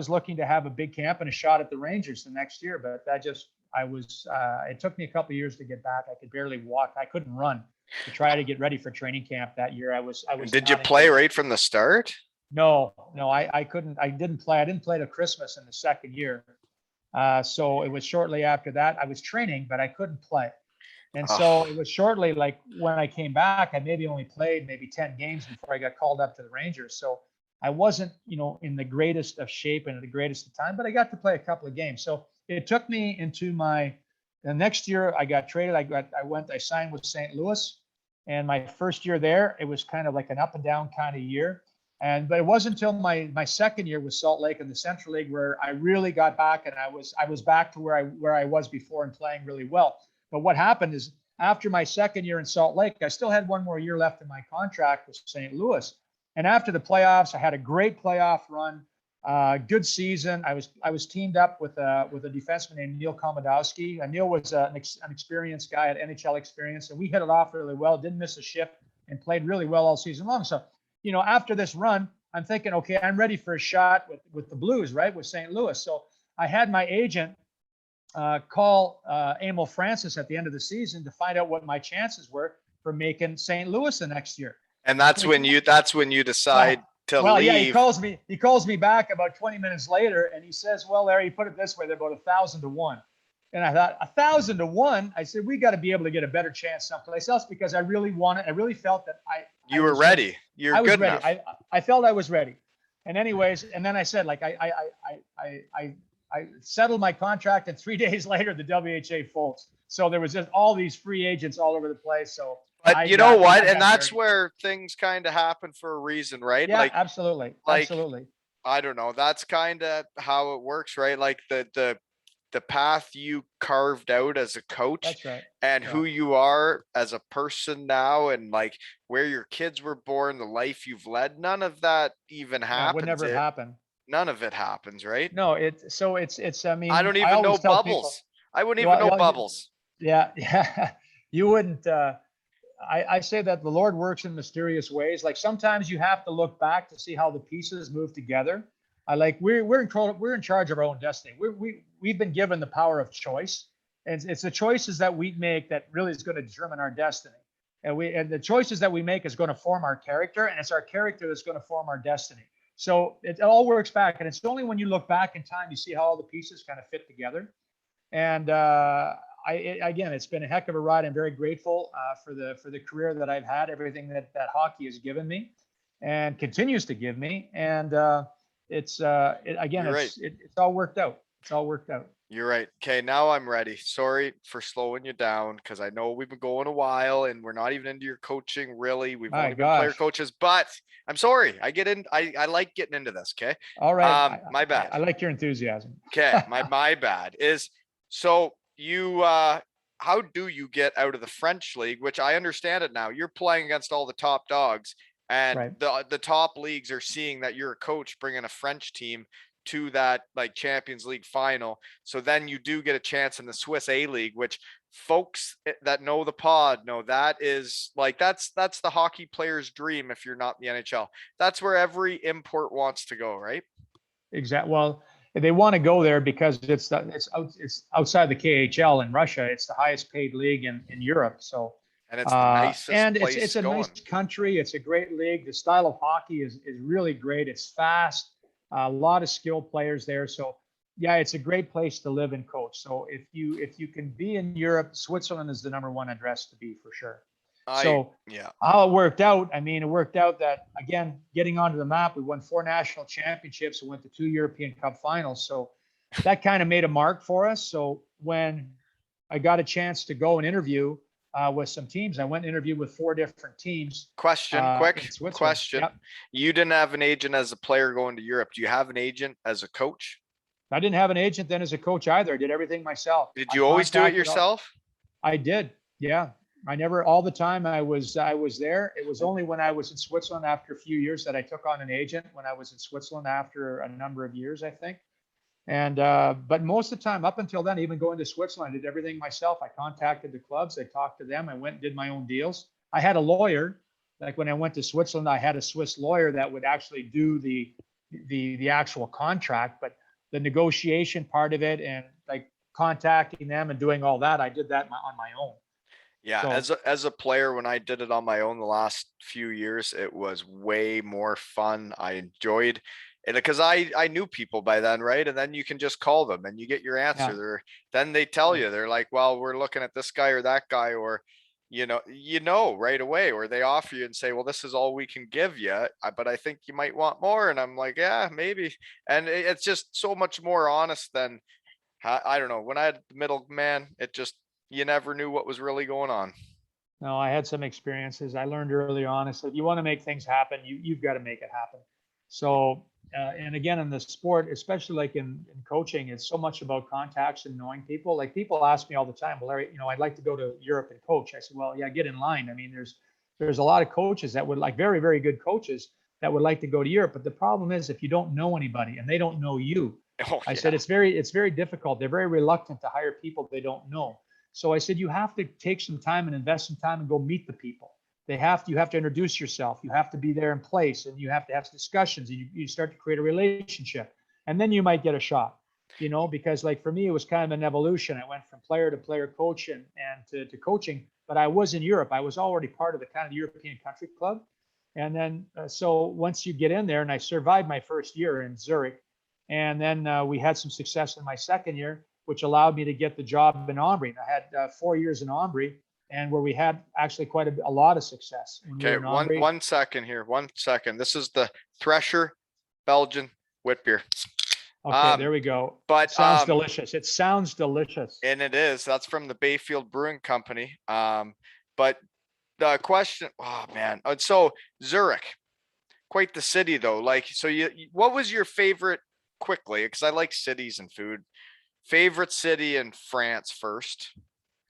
looking to have a big camp and a shot at the Rangers the next year, but it took me a couple of years to get back. I could barely walk. I couldn't run to try to get ready for training camp that year. I was Did you not in play good. right from the start? No, I couldn't. I didn't play. I didn't play till Christmas in the second year. So it was shortly after that. I was training, but I couldn't play. And so Oh, it was shortly, like when I came back, I maybe only played maybe 10 games before I got called up to the Rangers. So I wasn't, in the greatest of shape and at the greatest of time, but I got to play a couple of games. So it took me into the next year I got traded. I signed with St. Louis, and my first year there, it was kind of like an up and down kind of year. But it wasn't until my second year with Salt Lake in the Central League where I really got back, and I was back to where I was before and playing really well. But what happened is after my second year in Salt Lake, I still had one more year left in my contract with St. Louis. And after the playoffs, I had a great playoff run, good season. I was teamed up with a defenseman named Neil Komodowski. Neil was an experienced guy, had NHL experience, and we hit it off really well. Didn't miss a shift and played really well all season long. So, after this run, I'm thinking, okay, I'm ready for a shot with the Blues, right, with St. Louis. So I had my agent call Emil Francis at the end of the season to find out what my chances were for making St. Louis the next year. and that's when you decide Well, to well, yeah, leave. He calls me back about 20 minutes later, and he says, "Well, Larry, put it this way: they're about 1,000 to 1." And I thought, 1,000 to 1. I said, we got to be able to get a better chance someplace else because I really felt that You were ready. You're I was good ready. enough. I felt I was ready. And anyways, and then I said, like, I settled my contract, and 3 days later, the WHA folds. So there was just all these free agents all over the place. So But you know what? I And got that's buried. where things kind of happen for a reason, right? Yeah, absolutely, Like absolutely. I don't know. That's kind of how it works, right? Like the path you carved out as a coach That's right. and Yeah, who you are as a person now and like where your kids were born, the life you've led, none of that even yeah, would happens. never have It happened. none of it happens, right? No, it's. I I mean, don't I even know always tell people, Bubbles. I wouldn't even well, know Bubbles. yeah, yeah, you wouldn't. I say that the Lord works in mysterious ways. Like sometimes you have to look back to see how the pieces move together. I like we're in charge of our own destiny. We've been given the power of choice, and it's the choices that we make that really is going to determine our destiny. And the choices that we make is going to form our character, and it's our character that's going to form our destiny. So it all works back, and it's only when you look back in time you see how all the pieces kind of fit together. And again, it's been a heck of a ride. I'm very grateful for the career that I've had, everything that hockey has given me, and continues to give me. And again, You're right. it's all worked out. It's all worked out. You're right. Okay, now I'm ready. Sorry for slowing you down because I know we've been going a while and we're not even into your coaching really. We've My only been player gosh. coaches, but I'm sorry. I like getting into this, okay? All right. My bad. I like your enthusiasm. Okay, my bad is so you how do you get out of the French league, which I understand it now. You're playing against all the top dogs and Right. the top leagues are seeing that you're a coach bringing a French team to that like Champions League final. So then you do get a chance in the Swiss A League, which folks that know the pod know that is like that's the hockey player's dream if you're not in the NHL. That's where every import wants to go, right? Exactly. Well, they want to go there because it's outside the KHL in Russia. It's the highest paid league in Europe. So, And it's the nicest and place it's a nice going. country. It's a great league. The style of hockey is really great. It's fast. A lot of skilled players there. So, yeah, it's a great place to live and coach. So if you can be in Europe, Switzerland is the number one address to be for sure. I So yeah. how it worked out, I mean, it worked out that, again, getting onto the map, we won 4 national championships and went to 2 European Cup finals. So that kind of made a mark for us. So when I got a chance to go and interview with some teams, I went and interviewed with 4 different teams Question, in quick Switzerland. question. Yep. You didn't have an agent as a player going to Europe. Do you have an agent as a coach? I didn't have an agent then as a coach either. I did everything myself. Did I you always do it contacted all, yourself? I did. Yeah. I never all the time I was there. It was only when I was in Switzerland after a few years that I took on an agent when I was in Switzerland after a number of years, I think. And but most of the time up until then, even going to Switzerland, I did everything myself. I contacted the clubs, I talked to them, I went and did my own deals. I had a lawyer. Like when I went to Switzerland, I had a Swiss lawyer that would actually do the actual contract, but the negotiation part of it and like contacting them and doing all that, I did that on my own. Yeah, So as a player, when I did it on my own the last few years, it was way more fun. I enjoyed it because I knew people by then, right? And then you can just call them and you get your answer. yeah, Then they tell yeah. you they're like, well, we're looking at this guy or that guy, or you know right away, or they offer you and say, well, this is all we can give you, but I think you might want more. And I'm like, yeah, maybe. And it's just so much more honest than I don't know. When I had the middleman, it just you never knew what was really going on. No, I had some experiences. I learned early on. Is if you want to make things happen, you've got to make it happen. So, and again, in the sport, especially like in coaching, it's so much about contacts and knowing people. Like people ask me all the time, well, Larry, I'd like to go to Europe and coach. I said, well, yeah, get in line. I mean, there's a lot of coaches that would like very, very good coaches that would like to go to Europe. But the problem is if you don't know anybody and they don't know you, Oh I said yeah. it's very difficult. They're very reluctant to hire people they don't know. So I said you have to take some time and invest some time and go meet the people. You have to introduce yourself. You have to be there in place, and you have to have discussions. And you start to create a relationship, and then you might get a shot. Because like for me, it was kind of an evolution. I went from player to player coach and to coaching, but I was in Europe. I was already part of the kind of European country club. And then, so once you get in there, and I survived my first year in Zurich, and then we had some success in my second year, which allowed me to get the job in Aubrey. I had 4 years in Aubrey, and where we had actually quite a lot of success when we were Okay, in one Aubrey. one second here. 1 second. This is the Thresher Belgian wit beer. Okay, there we go. But Sounds delicious. It sounds delicious. and it is. That's from the Bayfield Brewing Company. But the question, oh man, so Zurich, quite the city though. Like, so what was your favorite? Quickly, because I like cities and food. Favorite city in France first.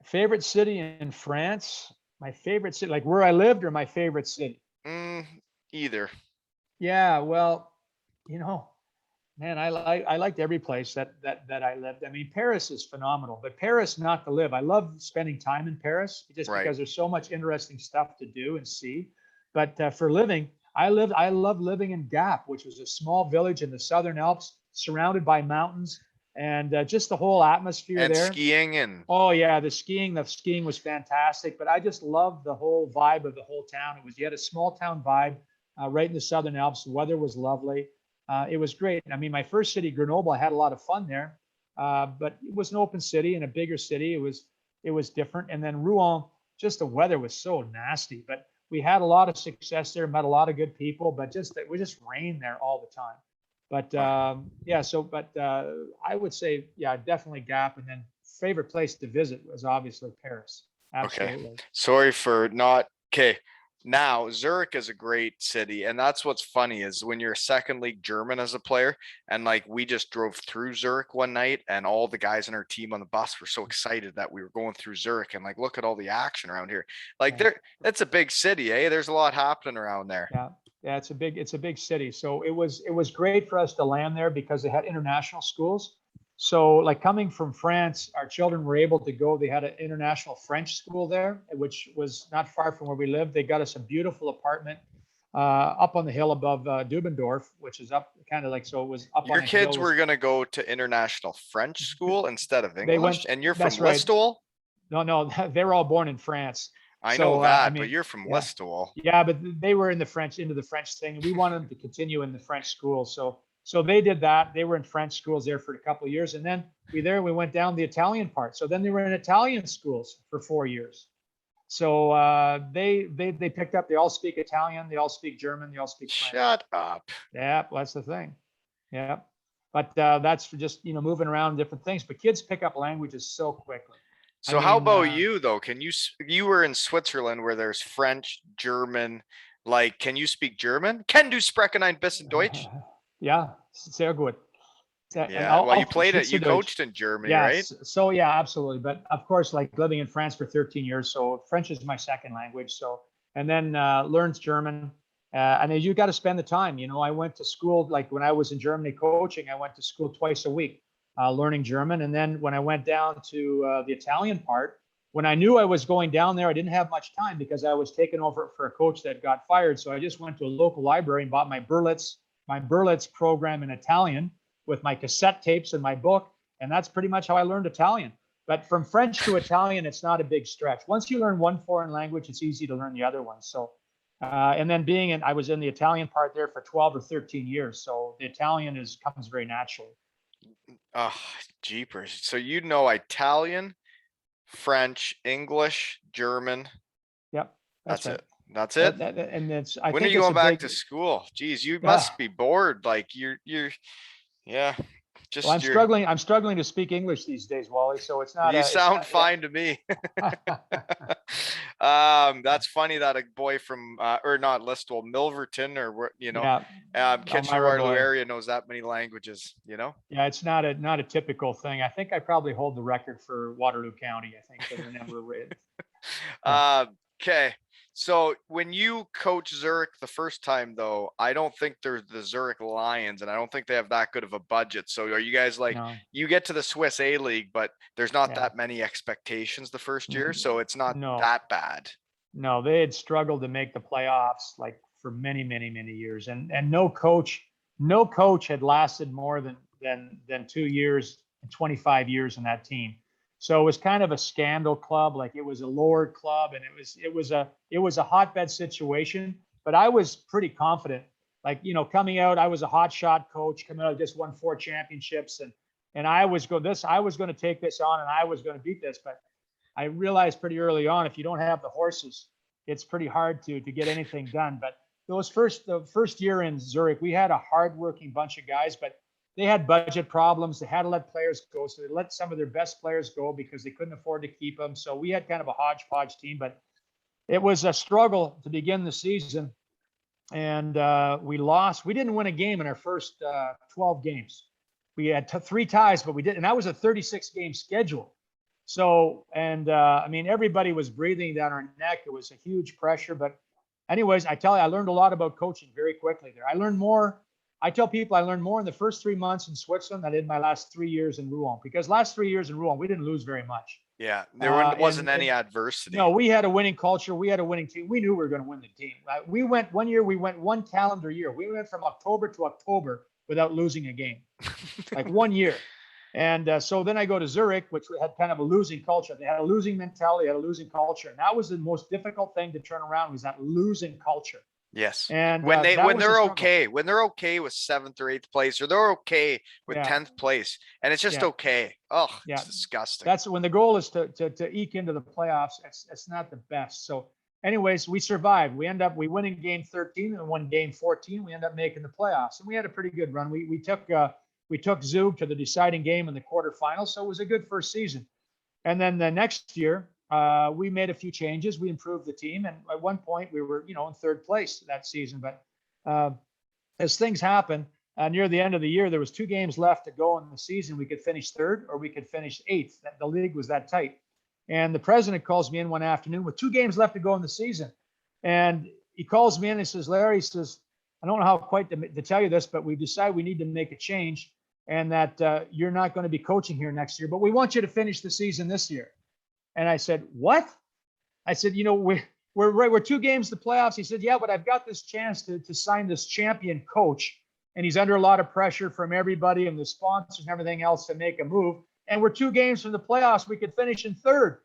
Favorite city in France? My favorite city, like where I lived, or my favorite city? Mm, either. Yeah, well, you know, man, I liked every place that I lived. I mean, Paris is phenomenal, but Paris not to live. I love spending time in Paris just Right. because there's so much interesting stuff to do and see. But for living, I love living in Gap, which was a small village in the Southern Alps, surrounded by mountains, and just the whole atmosphere And there. skiing and Oh yeah, the skiing was fantastic, but I just loved the whole vibe of the whole town. It was, you had a small town vibe, right in the Southern Alps. The weather was lovely. It was great. I mean, my first city, Grenoble, I had a lot of fun there, but it was an open city and a bigger city. It was different. And then Rouen, just the weather was so nasty, but we had a lot of success there, met a lot of good people, but just it was just rain there all the time. But yeah, I would say, yeah, definitely Gap. And then favorite place to visit was obviously Paris. okay. Absolutely. Sorry for not okay. Now Zurich is a great city, and that's what's funny is when you're a second league German as a player, and like we just drove through Zurich one night, and all the guys in our team on the bus were so excited that we were going through Zurich, and like look at all the action around here. Like Yeah. that's a big city, eh? There's a lot happening around there. Yeah. Yeah, it's a big city. So it was great for us to land there because they had international schools. So like coming from France, our children were able to go. They had an international French school there, which was not far from where we lived. They got us a beautiful apartment up on the hill above Dubendorf, which is up kind of like, so it was up Your on a hill. kids were gonna go to international French school instead of They went. English, and you're from That's right. Listowel? No, they were all born in France. I know So I that, but mean, you're from yeah. Listowel. Yeah, but they were into the French thing, and we wanted them to continue in the French school. So they did that. They were in French schools there for a couple of years, and then we went down the Italian part. So then they were in Italian schools for 4 years. So they picked up. They all speak Italian. They all speak German. They all speak French. Shut up. Yeah, well, that's the thing. Yeah, but that's for just moving around different things. But kids pick up languages so quickly. I So how mean, about you though? Can you were in Switzerland where there's French, German, like can you speak German? Can du sprechen ein bisschen Deutsch? yeah, sehr gut. And Yeah, well you auch played it, you Schweizerdeutsch. coached in Germany, right? Yes. So yeah, absolutely. But of course, like living in France for 13 years, so French is my second language. So, and then learned German. And you got to spend the time. I went to school, like when I was in Germany coaching, I went to school twice a week, learning German. And then when I went down to the Italian part, when I knew I was going down there, I didn't have much time because I was taking over for a coach that got fired. So I just went to a local library and bought my Berlitz program in Italian with my cassette tapes and my book. And that's pretty much how I learned Italian. But from French to Italian, it's not a big stretch. Once you learn one foreign language, it's easy to learn the other one. So, and then I was in the Italian part there for 12 or 13 years. So the Italian comes very naturally. Oh, jeepers. So you know Italian, French, English, German. Yep. That's right. it. That's it. And I When are think you it's going a back big, to school? Geez, you yeah. must be bored. Like yeah, Well, I'm just you're struggling to speak English these days, Wally. So it's not you it's sound not, fine to me. That's funny that a boy from or not Listowel, Milverton, or where yeah, Kitchener Elmira Waterloo boy. area knows that many languages. Yeah, it's not a typical thing. I think I probably hold the record for Waterloo County. I think for the number of yeah. Okay. So when you coach Zurich the first time, though, I don't think they're the Zurich Lions, and I don't think they have that good of a budget. So are you guys like No. you get to the Swiss A League, but there's not Yeah. that many expectations the first year, so it's not No. that bad. No, they had struggled to make the playoffs like for many, many, many years, and no coach had lasted more than 2 years and 25 years in that team. So it was kind of a scandal club, like it was a lower club, and it was a hotbed situation. But I was pretty confident, like coming out, I was a hot shot coach coming out, just won 4 championships, and I was going to take this on, and I was going to beat this. But I realized pretty early on, if you don't have the horses, it's pretty hard to get anything done. But the first year in Zurich, we had a hardworking bunch of guys, but they had budget problems. They had to let players go, so they let some of their best players go because they couldn't afford to keep them. So we had kind of a hodgepodge team, but it was a struggle to begin the season, and we lost. We didn't win a game in our first 12 games. We had three ties, but we didn't. And that was a 36 game schedule. So, and I mean, everybody was breathing down our neck. It was a huge pressure. But, anyways, I tell you, I learned a lot about coaching very quickly there. I learned more. I tell people I learned more in the first 3 months in Switzerland than I did my last 3 years in Rouen, because last 3 years in Rouen, we didn't lose very much. Yeah, there wasn't any adversity. No, we had a winning culture. We had a winning team. We knew we were going to win the team. We went one calendar year. We went from October to October without losing a game, like 1 year. And so then I go to Zurich, which had kind of a losing culture. They had a losing mentality, had a losing culture. And that was the most difficult thing to turn around, was that losing culture. Yes. And when they're okay with 7th or 8th place, or they're okay with 10th place, and it's just okay. Oh, it's disgusting. That's when the goal is to eke into the playoffs. It's not the best. So anyways, we survived. We win in game 13 and won game 14. We end up making the playoffs, and we had a pretty good run. We took Zug to the deciding game in the quarterfinals. So it was a good first season. And then the next year, we made a few changes. We improved the team, and at one point we were, in 3rd place that season. But as things happen, near the end of the year, there was 2 games left to go in the season. We could finish 3rd or we could finish 8th. The league was that tight. And the president calls me in one afternoon with 2 games left to go in the season, and he calls me in and says, "Larry," he says, "I don't know how quite to tell you this, but we've decided we need to make a change, and that you're not going to be coaching here next year, but we want you to finish the season this year." And I said, "What?" I said, we're 2 games to the playoffs. He said, "Yeah, but I've got this chance to sign this champion coach, and he's under a lot of pressure from everybody and the sponsors and everything else to make a move. And we're 2 games from the playoffs. We could finish in 3rd."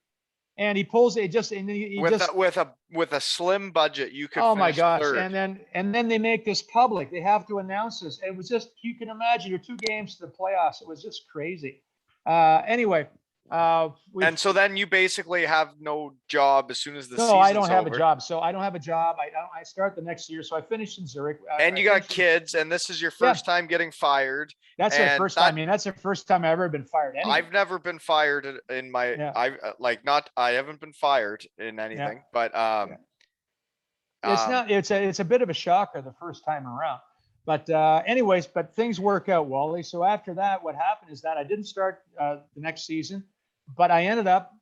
And he pulls it with a slim budget, you could. Oh my gosh! 3rd. And then they make this public. They have to announce this. It was just, you can imagine, you're 2 games to the playoffs. It was just crazy. Anyway. And so then you basically have no job as soon as the season's over. No, I don't have over. a job. So I don't have a job. I start the next year. So I finished in Zurich. And you got kids, and this is your first time getting fired. That's the first time. I mean, that's the first time I've ever been fired. Anyway. I've never been fired in my. I haven't been fired in anything, but it's a bit of a shocker the first time around. But anyways, but things work out, Wally. So after that, what happened is that I didn't start the next season, but I ended up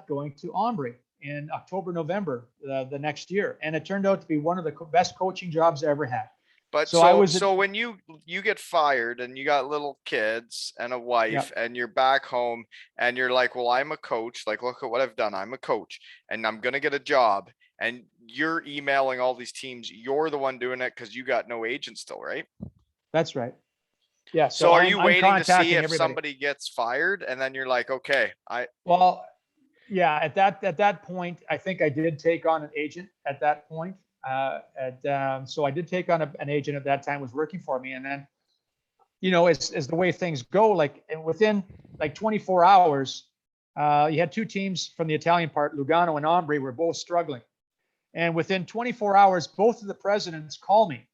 going to Ambry in October, November the next year, and it turned out to be one of the best coaching jobs I ever had. But so when you get fired and you got little kids and a wife and you're back home and you're like, well, I'm a coach. Like, look at what I've done. I'm a coach and I'm going to get a job. And you're emailing all these teams. You're the one doing it because you got no agent still, right? That's right. Yeah. So are you waiting to see if somebody gets fired, and then you're like, okay, Well, yeah. At that point, I think I did take on an agent at that point. So I did take on an agent at that time, was working for me, and then, as the way things go, like, and within like 24 hours, you had 2 teams from the Italian part, Lugano and Ambry, were both struggling. And within 24 hours, both of the presidents call me,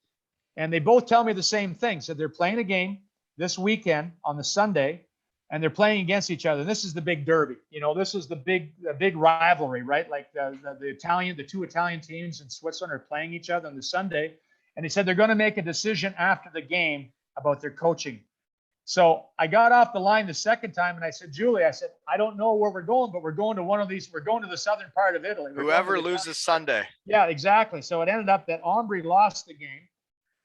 and they both tell me the same thing. So they're playing a game this weekend on the Sunday, and they're playing against each other. This is the big derby. This is the big rivalry, right? Like the 2 Italian teams in Switzerland are playing each other on the Sunday. And they said they're going to make a decision after the game about their coaching. So I got off the line the second time, and I said, "Julie," I said, "I don't know where we're going, but we're going to one of these. We're going to the southern part of Italy. Whoever loses Sunday." Yeah, exactly. So it ended up that Ambry lost the game,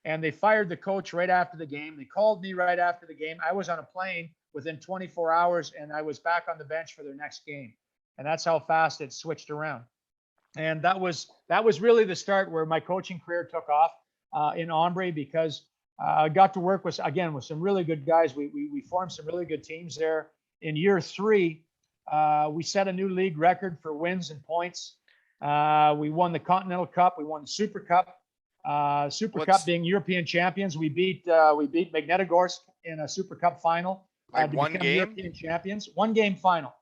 and they fired the coach right after the game. They called me right after the game. I was on a plane within 24 hours, and I was back on the bench for their next game. And that's how fast it switched around. And that was really the start where my coaching career took off in Ambry, because I got to work with some really good guys. We formed some really good teams there. In year 3, we set a new league record for wins and points. We won the Continental Cup. We won the Super Cup. Cup being European champions. We beat Magnitogorsk in a Super Cup final. Like one game? European champions. 1 game final.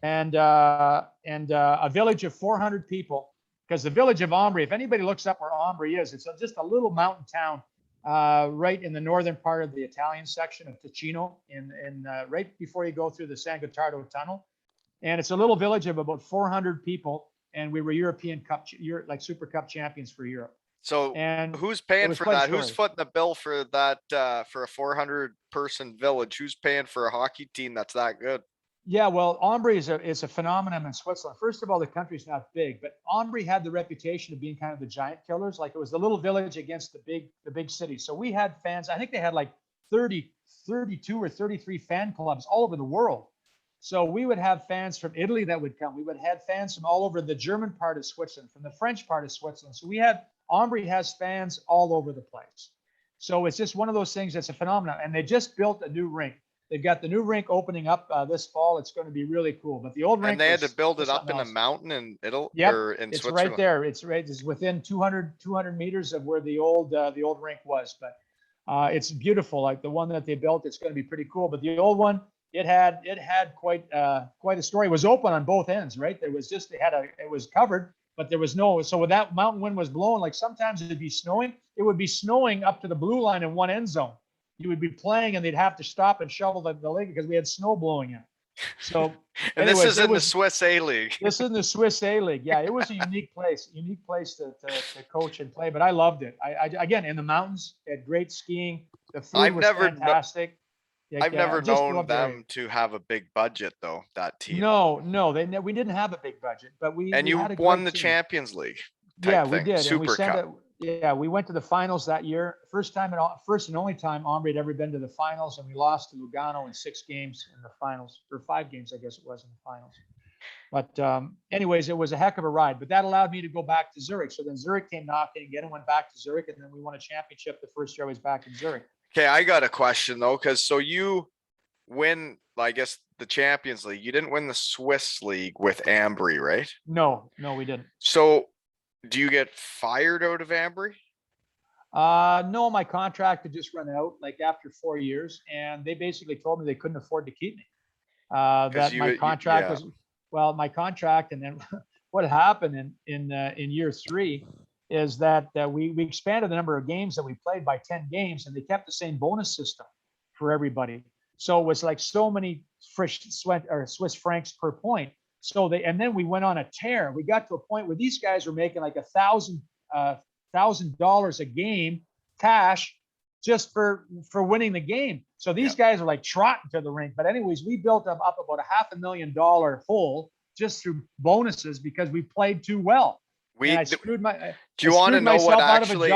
And a village of 400 people because the village of Ambri, if anybody looks up where Ambri is, it's just a little mountain town right in the northern part of the Italian section of Ticino, in right before you go through the San Gottardo Tunnel. And it's a little village of about 400 people, and we were European Cup, like Super Cup champions for Europe. So And who's it paying was for quite a that? Who's story. footing the bill for that, for a 400-person village? Who's paying for a hockey team that's that good? Yeah, well, Ambri is a phenomenon in Switzerland. First of all, the country's not big, but Ambri had the reputation of being kind of the giant killers. Like, it was the little village against the big city. So we had fans. I think they had like 32 or 33 fan clubs all over the world. So we would have fans from Italy that would come. We would have fans from all over the German part of Switzerland, from the French part of Switzerland. So Ambri has fans all over the place. So it's just one of those things that's a phenomenon. And they just built a new rink. They've got the new rink opening up this fall. It's going to be really cool. But the old rink, And they had to build was it up something in a else. mountain in Italy Yep, or in it's Switzerland. right there. It's within 200 meters of where the old rink was. But it's beautiful. Like the one that they built, it's going to be pretty cool. But the old one, it had quite a story. It was open on both ends, right? It was covered, but there was no. So when that mountain wind was blowing, like sometimes it'd be snowing. It would be snowing up to the blue line in one end zone. You would be playing, and they'd have to stop and shovel the lake because we had snow blowing in. So, and anyways, this is in the Swiss A League. This is in the Swiss A League. Yeah, it was a unique place to coach and play, but I loved it. I again, in the mountains, had great skiing. The food was fantastic. I've never known them to have a big budget, though, that team. No, we didn't have a big budget, but we you won the Champions League. Yeah, we did. Super Cup. We went to the finals that year. First and only time Ambri had ever been to the finals, and we lost to Lugano in 6 games in the finals, or 5 games, I guess it was, in the finals. But anyways, it was a heck of a ride. But that allowed me to go back to Zurich. So then Zurich came knocking again and went back to Zurich, and then we won a championship the first year I was back in Zurich. Okay, I got a question though, because so you win, I guess, the Champions League. You didn't win the Swiss League with Ambri, right? No, we didn't. So do you get fired out of Ambri? No, my contract had just run out like after 4 years, and they basically told me they couldn't afford to keep me. My contract, and then what happened in year 3 is that we expanded the number of games that we played by 10 games, and they kept the same bonus system for everybody. So it was like so many Swiss francs per point. And then we went on a tear. We got to a point where these guys were making like $1,000 a game cash just for winning the game. So these guys are like trotting to the rink. But anyways, we built up about $500,000 hole just through bonuses because we played too well. Do you want to know what actually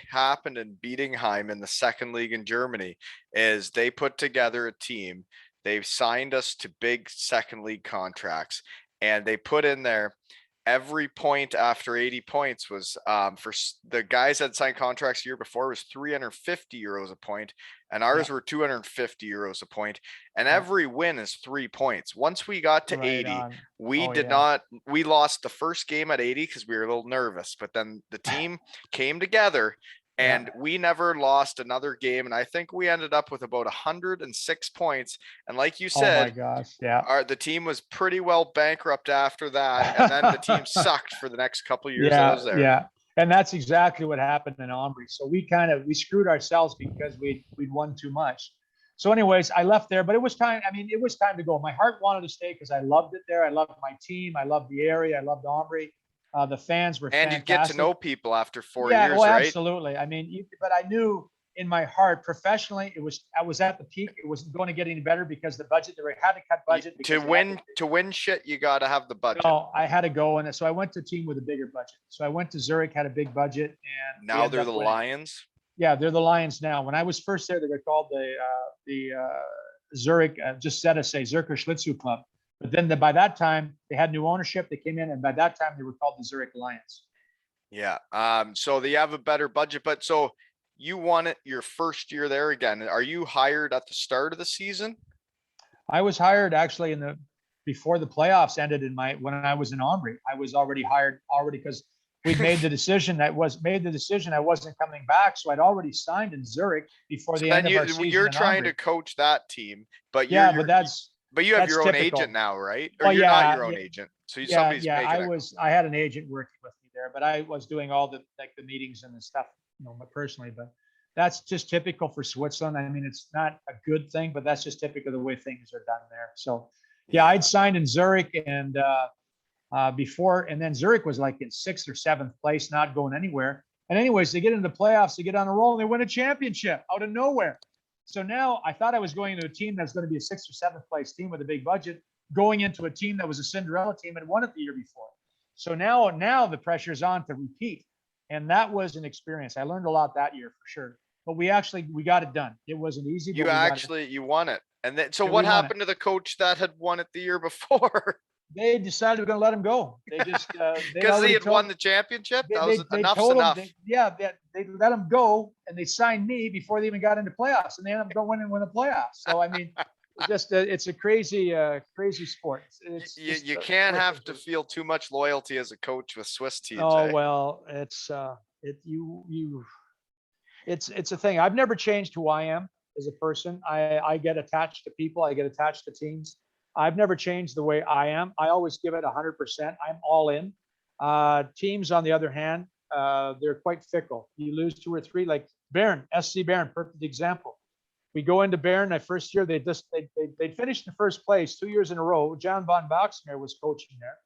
happened in Bietigheim in the 2nd league in Germany? Is they put together a team. They've signed us to big 2nd league contracts, and they put in there every point after 80 points was for the guys that signed contracts the year before was 350 euros a point, and ours were 250 euros a point, and every win is 3 points. Once we got to 80, we lost the first game at 80 because we were a little nervous, but then the team came together and we never lost another game. And I think we ended up with about 106 points. And like you said, the team was pretty well bankrupt after that. And then the team sucked for the next couple of years I was there. Yeah. And that's exactly what happened in Ambri. So we screwed ourselves because we'd won too much. So anyways, I left there, but it was time. I mean, it was time to go. My heart wanted to stay because I loved it there. I loved my team. I loved the area. I loved Ambri. The fans were fantastic. And you get to know people after 4 years, right? Absolutely. I mean, but I knew in my heart, professionally, I was at the peak. It wasn't going to get any better because the budget, they had to cut budget. To win shit, you got to have the budget. No, I had to go. And so I went to a team with a bigger budget. So I went to Zurich, had a big budget. And now they're the Lions? Yeah, they're the Lions now. When I was first there, they were called the Zurich, just said to say Zürcher Schlittschuh Club. But then by that time, they had new ownership. They came in, and by that time, they were called the Zurich Lions. Yeah. So they have a better budget. But so you won it your first year there again. Are you hired at the start of the season? I was hired actually before the playoffs ended when I was in Ambri. I was already hired because we made the decision. I wasn't coming back, so I'd already signed in Zurich before the end of our season. You're trying to coach that team, but But you have That's your own typical. agent now, right? Or Well, you're not yeah, your own yeah, agent. So yeah, somebody's yeah. making it. I had an agent working with me there, but I was doing all the like the meetings and the stuff, personally. But that's just typical for Switzerland. I mean, it's not a good thing, but that's just typical of the way things are done there. So, yeah, Yeah. I'd signed in Zurich and before, and then Zurich was like in 6th or 7th place, not going anywhere. And anyways, they get into the playoffs, they get on a roll, and they win a championship out of nowhere. So now I thought I was going into a team that's going to be a 6th or 7th place team with a big budget, going into a team that was a Cinderella team and won it the year before. So now the pressure's on to repeat, and that was an experience. I learned a lot that year for sure. But we got it done. It wasn't easy, but You won it. And then so yeah, what we won it. happened to the coach that had won it the year before? They decided we're going to let him go. They just Because he had won the championship. That was they enough's told enough. him, they let him go, and they signed me before they even got into playoffs, and they ended up going and win the playoffs. So I mean, it's a crazy sport. You can't have to feel too much loyalty as a coach with Swiss teams. Oh Eh? well, it's a thing. I've never changed who I am as a person. I get attached to people. I get attached to teams. I've never changed the way I am. I always give it 100%. I'm all in. Teams, on the other hand, they're quite fickle. You lose 2 or 3, like Bern, SC Bern, perfect example. We go into Bern that first year. They finished in first place 2 years in a row. John von Boxmeer was coaching there.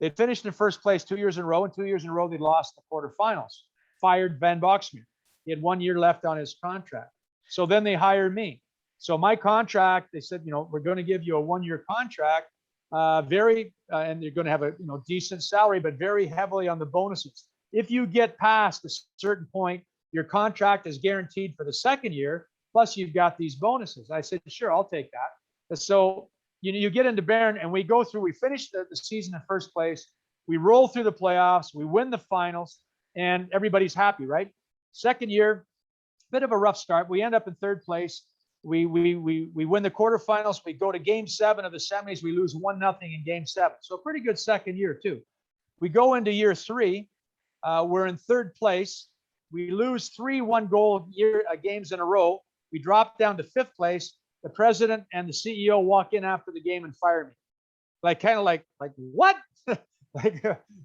They finished in first place 2 years in a row, and 2 years in a row they lost the quarterfinals. Fired Van Boxmeer. He had 1 year left on his contract. So then they hired me. So my contract, they said, we're going to give you a 1-year contract, and you're going to have a decent salary, but very heavily on the bonuses. If you get past a certain point, your contract is guaranteed for the second year. Plus, you've got these bonuses. I said, sure, I'll take that. And so you get into Bern, and we finish the season in first place. We roll through the playoffs. We win the finals, and everybody's happy, right? Second year, bit of a rough start. We end up in third place. We win the quarterfinals. We go to game 7 of the semis. We lose 1-0 in game 7. So a pretty good second year too. We go into year 3. We're in third place. We lose 3 1-goal games in a row. We drop down to 5th place. The president and the CEO walk in after the game and fire me. Like what?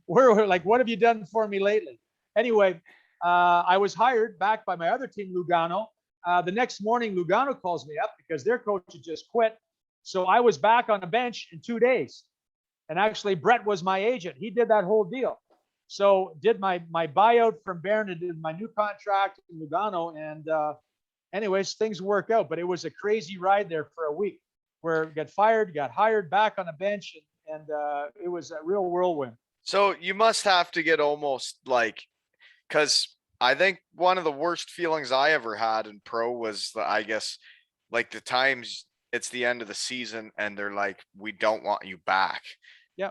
What have you done for me lately? Anyway, I was hired back by my other team, Lugano. The next morning, Lugano calls me up because their coach had just quit. So I was back on the bench in 2 days. And actually, Brett was my agent. He did that whole deal. So did my buyout from Bern and did my new contract in Lugano. And anyways, things work out. But it was a crazy ride there for a week where got fired, got hired, back on the bench. And it was a real whirlwind. So you must have to get almost because I think one of the worst feelings I ever had in pro was, I guess, like the times it's the end of the season and they're like, we don't want you back. Yeah.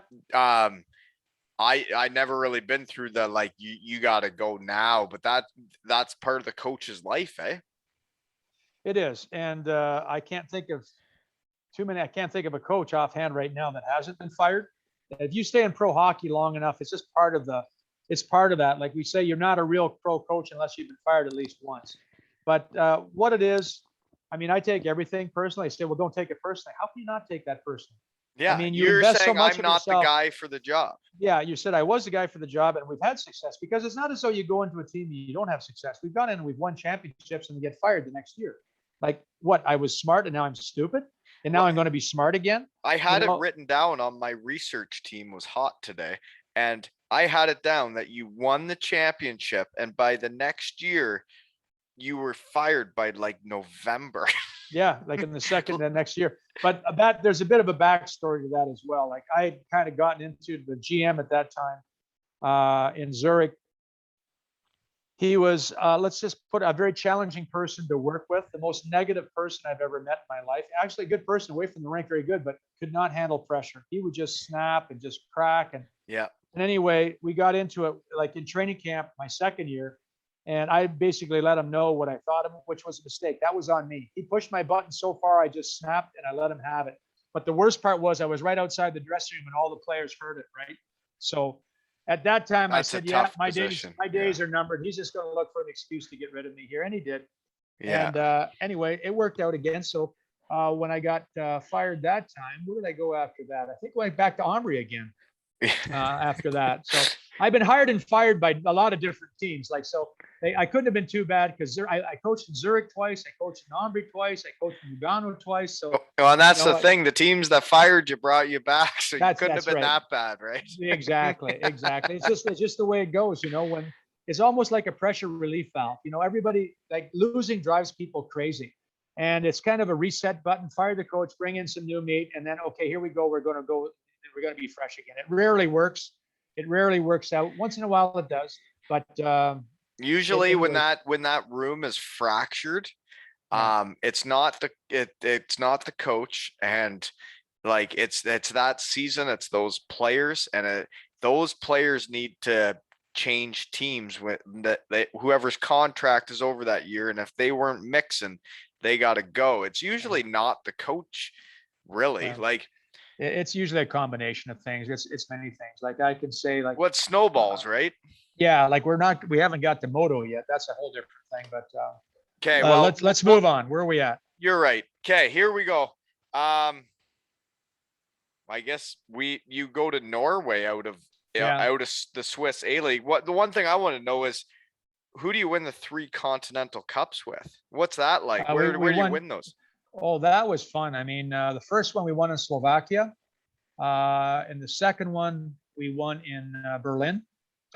I never really been through the you got to go now, but that's part of the coach's life, eh? It is, and I can't think of too many. I can't think of a coach offhand right now that hasn't been fired. If you stay in pro hockey long enough, it's just part of that. Like we say, you're not a real pro coach unless you've been fired at least once. But what it is, I mean, I take everything personally. I say, well, don't take it personally. How can you not take that personally? Yeah, I mean, you you're invest so saying much I'm of not the yourself. guy for the job. Yeah, you said I was the guy for the job, and we've had success because it's not as though you go into a team and you don't have success. We've gone in and we've won championships and we get fired the next year. Like what? I was smart and now I'm stupid, and now I'm going to be smart again. I had it written down on my research team was hot today, and I had it down that you won the championship, and by the next year, you were fired by November. Yeah, like in the next year. But there's a bit of a backstory to that as well. Like I had kind of gotten into the GM at that time in Zurich. He was, let's just put a very challenging person to work with, the most negative person I've ever met in my life. Actually, a good person away from the rink, very good, but could not handle pressure. He would just snap and just crack. And yeah. And anyway, we got into it like in training camp my second year. And I basically let him know what I thought of him, which was a mistake. That was on me. He pushed my button so far, I just snapped and I let him have it. But the worst part was I was right outside the dressing room and all the players heard it, right? So at that time, I said, yeah, my days are numbered. He's just going to look for an excuse to get rid of me here. And he did. Yeah. And anyway, it worked out again. So when I got fired that time. Where did I go after that? I think I went back to Omri again after that. So I've been hired and fired by a lot of different teams. Like, so I couldn't have been too bad because I coached in Zurich twice. I coached in Omri twice. I coached in Lugano twice. So, Well, and that's the I, thing. The teams that fired you brought you back, so you couldn't have been right. that bad, right? Exactly. It's just the way it goes, when it's almost like a pressure relief valve. Everybody, like, losing drives people crazy. And it's kind of a reset button, fire the coach, bring in some new meat, and then, okay, here we go. We're going to be fresh again. It rarely works. It rarely works out. Once in a while it does. But Usually when anyways, that room is fractured, yeah, it's not it's not the coach, and like it's that season, it's those players, and those players need to change teams with that whoever's contract is over that year, and if they weren't mixing, they got to go. It's usually not the coach, really. yeah. Like, It's usually a combination of things. It's many things. Like, I can say, like, what snowballs, right? yeah, like, we haven't got the Modo yet. That's a whole different thing. But Okay, well, let's move on. Where are we at? you're right. Okay, here we go. I guess you go to Norway out of Yeah. the Swiss A League. What the one thing I want to know is, who do you win the 3 Continental Cups with? What's that like? We Where do you won. win those? Oh, that was fun. I mean, the first one we won in Slovakia, and the second one we won in Berlin.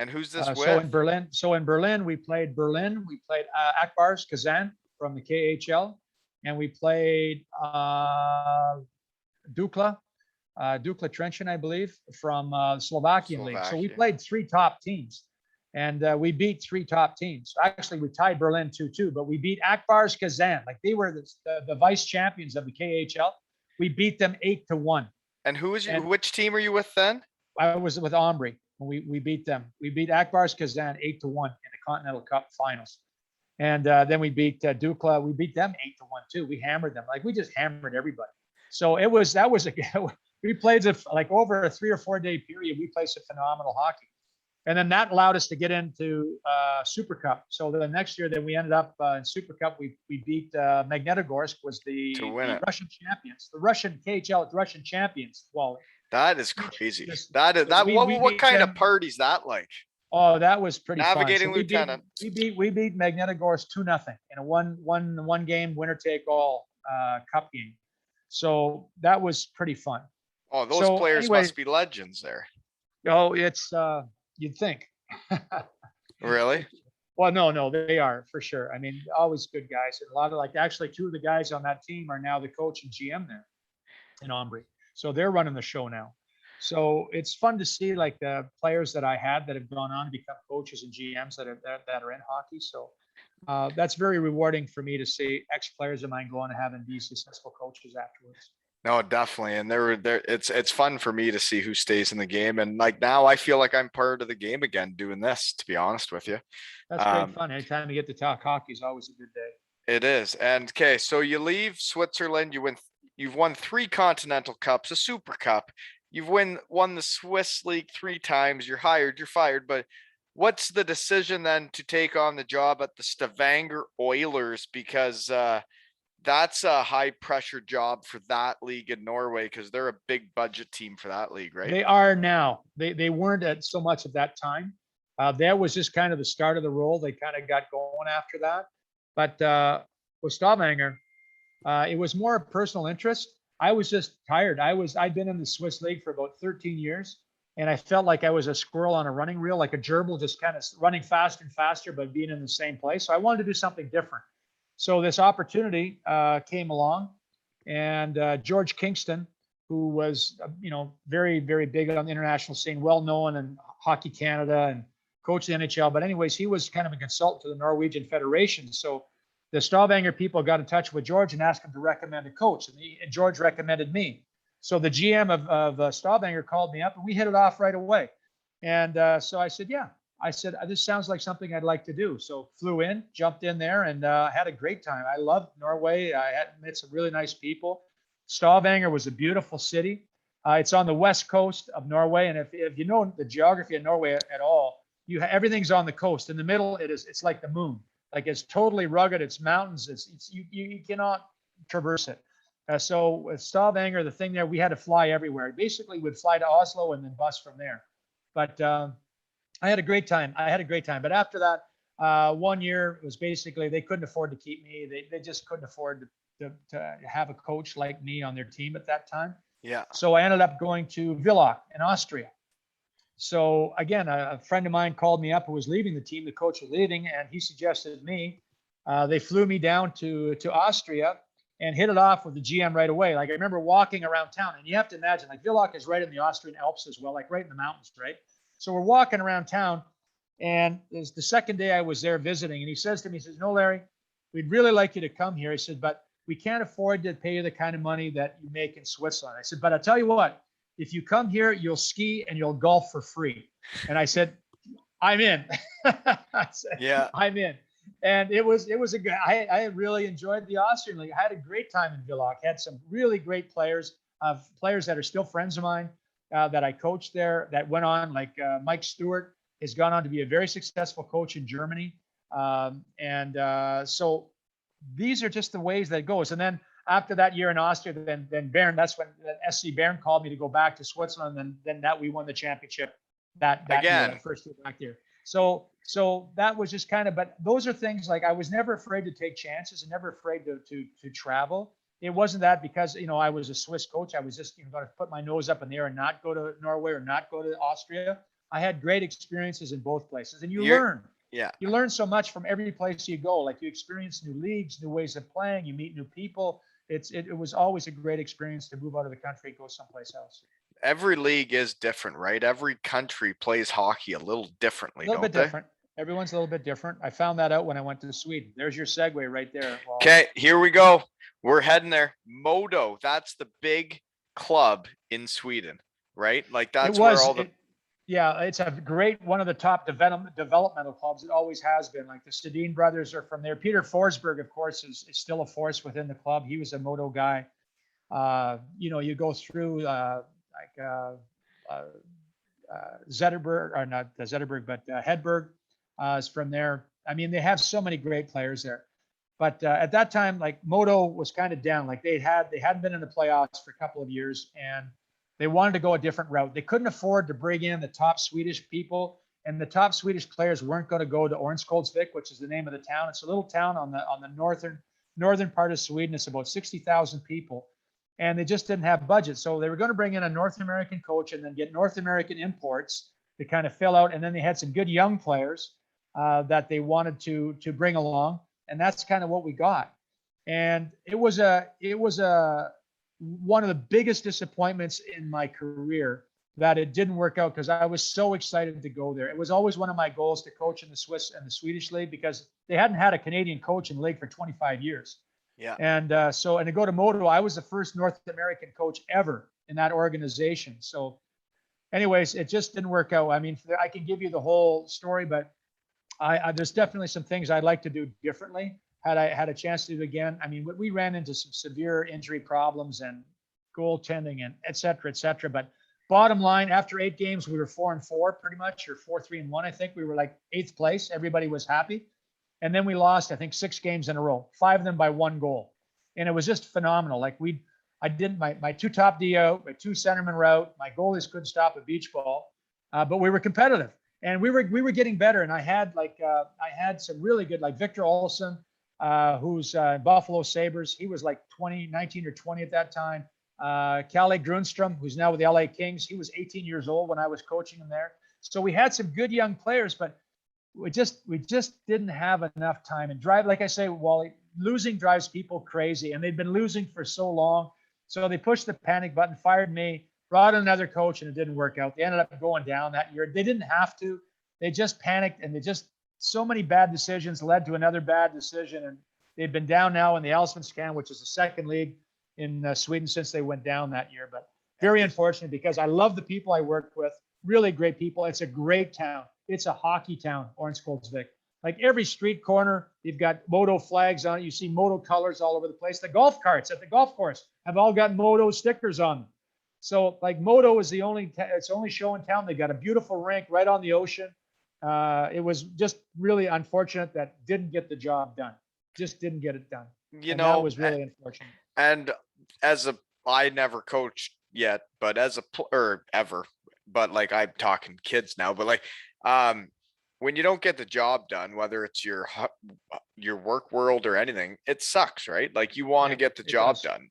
And who's this So with? in Berlin, we played Berlin. We played Akbars Kazan from the KHL, and we played Dukla Trenčín, I believe, from the Slovakian league. So we Slovakia. played 3 top teams, and we beat 3 top teams. Actually, we tied Berlin 2-2, but we beat Akbars Kazan. Like, they were the vice champions of the KHL. We beat them 8-1. And And which team are you with then? I was with Omri. We beat them. We beat Akbars Kazan 8-1 in the Continental Cup finals. And then we beat Dukla. We beat them 8-1 too. We hammered them. Like, we just hammered everybody. So we played like over a 3 or 4 day period. We played some phenomenal hockey. And then that allowed us to get into Super Cup. So the next year, then we ended up in Super Cup. We beat Magnitogorsk, was the Russian champions, the Russian KHL Russian champions. Well, that is crazy. Just, what kind of party's that like? Oh, that was pretty Navigating fun. So lieutenant. We beat Magnitogorsk 2-0 in a one game winner take all cup game. So that was pretty fun. Oh, those players must be legends there. Oh, it's you'd think. Really? Well, no, they are for sure. I mean, always good guys. And a lot of, like, actually 2 of the guys on that team are now the coach and GM there in Omri. So they're running the show now. So it's fun to see, like, the players that I had that have gone on to become coaches and GMs that are in hockey. So that's very rewarding for me to see ex-players of mine go on to have and be successful coaches afterwards. No, definitely. And it's fun for me to see who stays in the game. And like, now I feel like I'm part of the game again doing this, to be honest with you. That's great fun. Anytime you get to talk hockey is always a good day. It is. And okay, so you leave Switzerland, you've won 3 Continental Cups, a Super Cup. You've won the Swiss League 3 times. You're hired, you're fired. But what's the decision then to take on the job at the Stavanger Oilers? Because that's a high pressure job for that league in Norway, because they're a big budget team for that league, right? They are now. They weren't at so much at that time. That was just kind of the start of the role. They kind of got going after that. But with Stavanger, it was more a personal interest. I was just tired. I'd been in the Swiss league for about 13 years, and I felt like I was a squirrel on a running reel, like a gerbil, just kind of running faster and faster, but being in the same place. So I wanted to do something different. So this opportunity came along, and George Kingston, who was, very, very big on the international scene, well known in Hockey Canada and coached the NHL. But anyways, he was kind of a consultant to the Norwegian Federation. So the Stavanger people got in touch with George and asked him to recommend a coach, and George recommended me. So the GM of Stavanger called me up, and we hit it off right away. And so I said, yeah. I said, this sounds like something I'd like to do. So flew in, jumped in there, and had a great time. I loved Norway. I had met some really nice people. Stavanger was a beautiful city. It's on the west coast of Norway, and if you know the geography of Norway at all, everything's on the coast. In the middle, it's like the moon. Like, it's totally rugged. It's mountains. You cannot traverse it. So with Stavanger, the thing there, we had to fly everywhere. Basically, we'd fly to Oslo and then bus from there. But I had a great time. I had a great time. But after that, 1 year, it was basically they couldn't afford to keep me. They just couldn't afford to have a coach like me on their team at that time. Yeah. So I ended up going to Villach in Austria. So again, a friend of mine called me up who was leaving the team. The coach was leaving, and he suggested me. They flew me down to Austria and hit it off with the GM right away. Like I remember walking around town, and you have to imagine, like Villach is right in the Austrian Alps as well, like right in the mountains, right? So we're walking around town, and it's the second day I was there visiting, and he says to me, he says, "No, Larry, we'd really like you to come here." He said, "But we can't afford to pay you the kind of money that you make in Switzerland." I said, "But I'll tell you what, if you come here, you'll ski and you'll golf for free." And I said, "I'm in." I said, Yeah. "I'm in." And it was a good. I really enjoyed the Austrian League. I had a great time in Villach. Had some really great players, players that are still friends of mine that I coached there. That went on, like Mike Stewart has gone on to be a very successful coach in Germany. So these are just the ways that it goes. And then after that year in Austria, then Bern, that's when SC Bern called me to go back to Switzerland. And then that we won the championship that year, Again. that first year back there. So that was just kind of, but those are things like I was never afraid to take chances and never afraid to travel. It wasn't that because, I was a Swiss coach. I was just, going to put my nose up in the air and not go to Norway or not go to Austria. I had great experiences in both places, and you learn. Yeah. You learn so much from every place you go. Like you experience new leagues, new ways of playing, you meet new people. It was always a great experience to move out of the country and go someplace else. Every league is different, right? Every country plays hockey a little differently, A little don't bit they? different. Everyone's a little bit different. I found that out when I went to Sweden. There's your segue right there. Okay, here we go. We're heading there. Modo, that's the big club in Sweden, right? Like that's where all the yeah, it's a great one of the top developmental clubs. It always has been. Like the Sedin brothers are from there. Peter Forsberg, of course, is still a force within the club. He was a Modo guy. You go through Zetterberg, or not Zetterberg, but Hedberg is from there. I mean, they have so many great players there. But at that time, like Modo was kind of down. Like they hadn't been in the playoffs for a couple of years, and they wanted to go a different route. They couldn't afford to bring in the top Swedish people, and the top Swedish players weren't going to go to Örnsköldsvik, which is the name of the town. It's a little town on the northern part of Sweden. It's about 60,000 people, and they just didn't have budget. So they were going to bring in a North American coach and then get North American imports to kind of fill out. And then they had some good young players that they wanted to bring along, and that's kind of what we got. And it was one of the biggest disappointments in my career that it didn't work out because I was so excited to go there. It was always one of my goals to coach in the Swiss and the Swedish league because they hadn't had a Canadian coach in the league for 25 years. Yeah. And to go to Modo, I was the first North American coach ever in that organization. So anyways, it just didn't work out. I mean, I can give you the whole story, but there's definitely some things I'd like to do differently. Had I had a chance to do it again. I mean, we ran into some severe injury problems and goaltending and et cetera. But bottom line, after 8 games, we were 4-4 pretty much, or 4-3-1. I think we were like 8th place. Everybody was happy. And then we lost, I think, 6 games in a row, 5 of them by 1 goal. And it was just phenomenal. Like I did my 2 top D out, my 2 centerman route. My goalies couldn't stop a beach ball, but we were competitive and we were getting better. And I had some really good, like Victor Olsen, who's Buffalo Sabres. He was like 19 or 20 at that time. Kalle Grunstrom, who's now with the LA Kings. He was 18 years old when I was coaching him there. So we had some good young players, but we just didn't have enough time. And like I say, Wally, losing drives people crazy, and they'd been losing for so long. So they pushed the panic button, fired me, brought in another coach, and it didn't work out. They ended up going down that year. They didn't have to. They just panicked, and so many bad decisions led to another bad decision. And they've been down now in the Allsvenskan, which is the second league in Sweden since they went down that year. But very unfortunate because I love the people I worked with, really great people. It's a great town. It's a hockey town, Örnsköldsvik. Like every street corner, you've got Modo flags on it. You see Modo colors all over the place. The golf carts at the golf course have all got Modo stickers on them. So like Modo is it's the only show in town. They got a beautiful rink right on the ocean. It was just really unfortunate that didn't get the job done. Just didn't get it done. That was really unfortunate. And as a I never coached yet, but as a or ever, but like I'm talking kids now, but like um when you don't get the job done, whether it's your work world or anything, it sucks, right? Like you want to Yeah, get the it job does. done.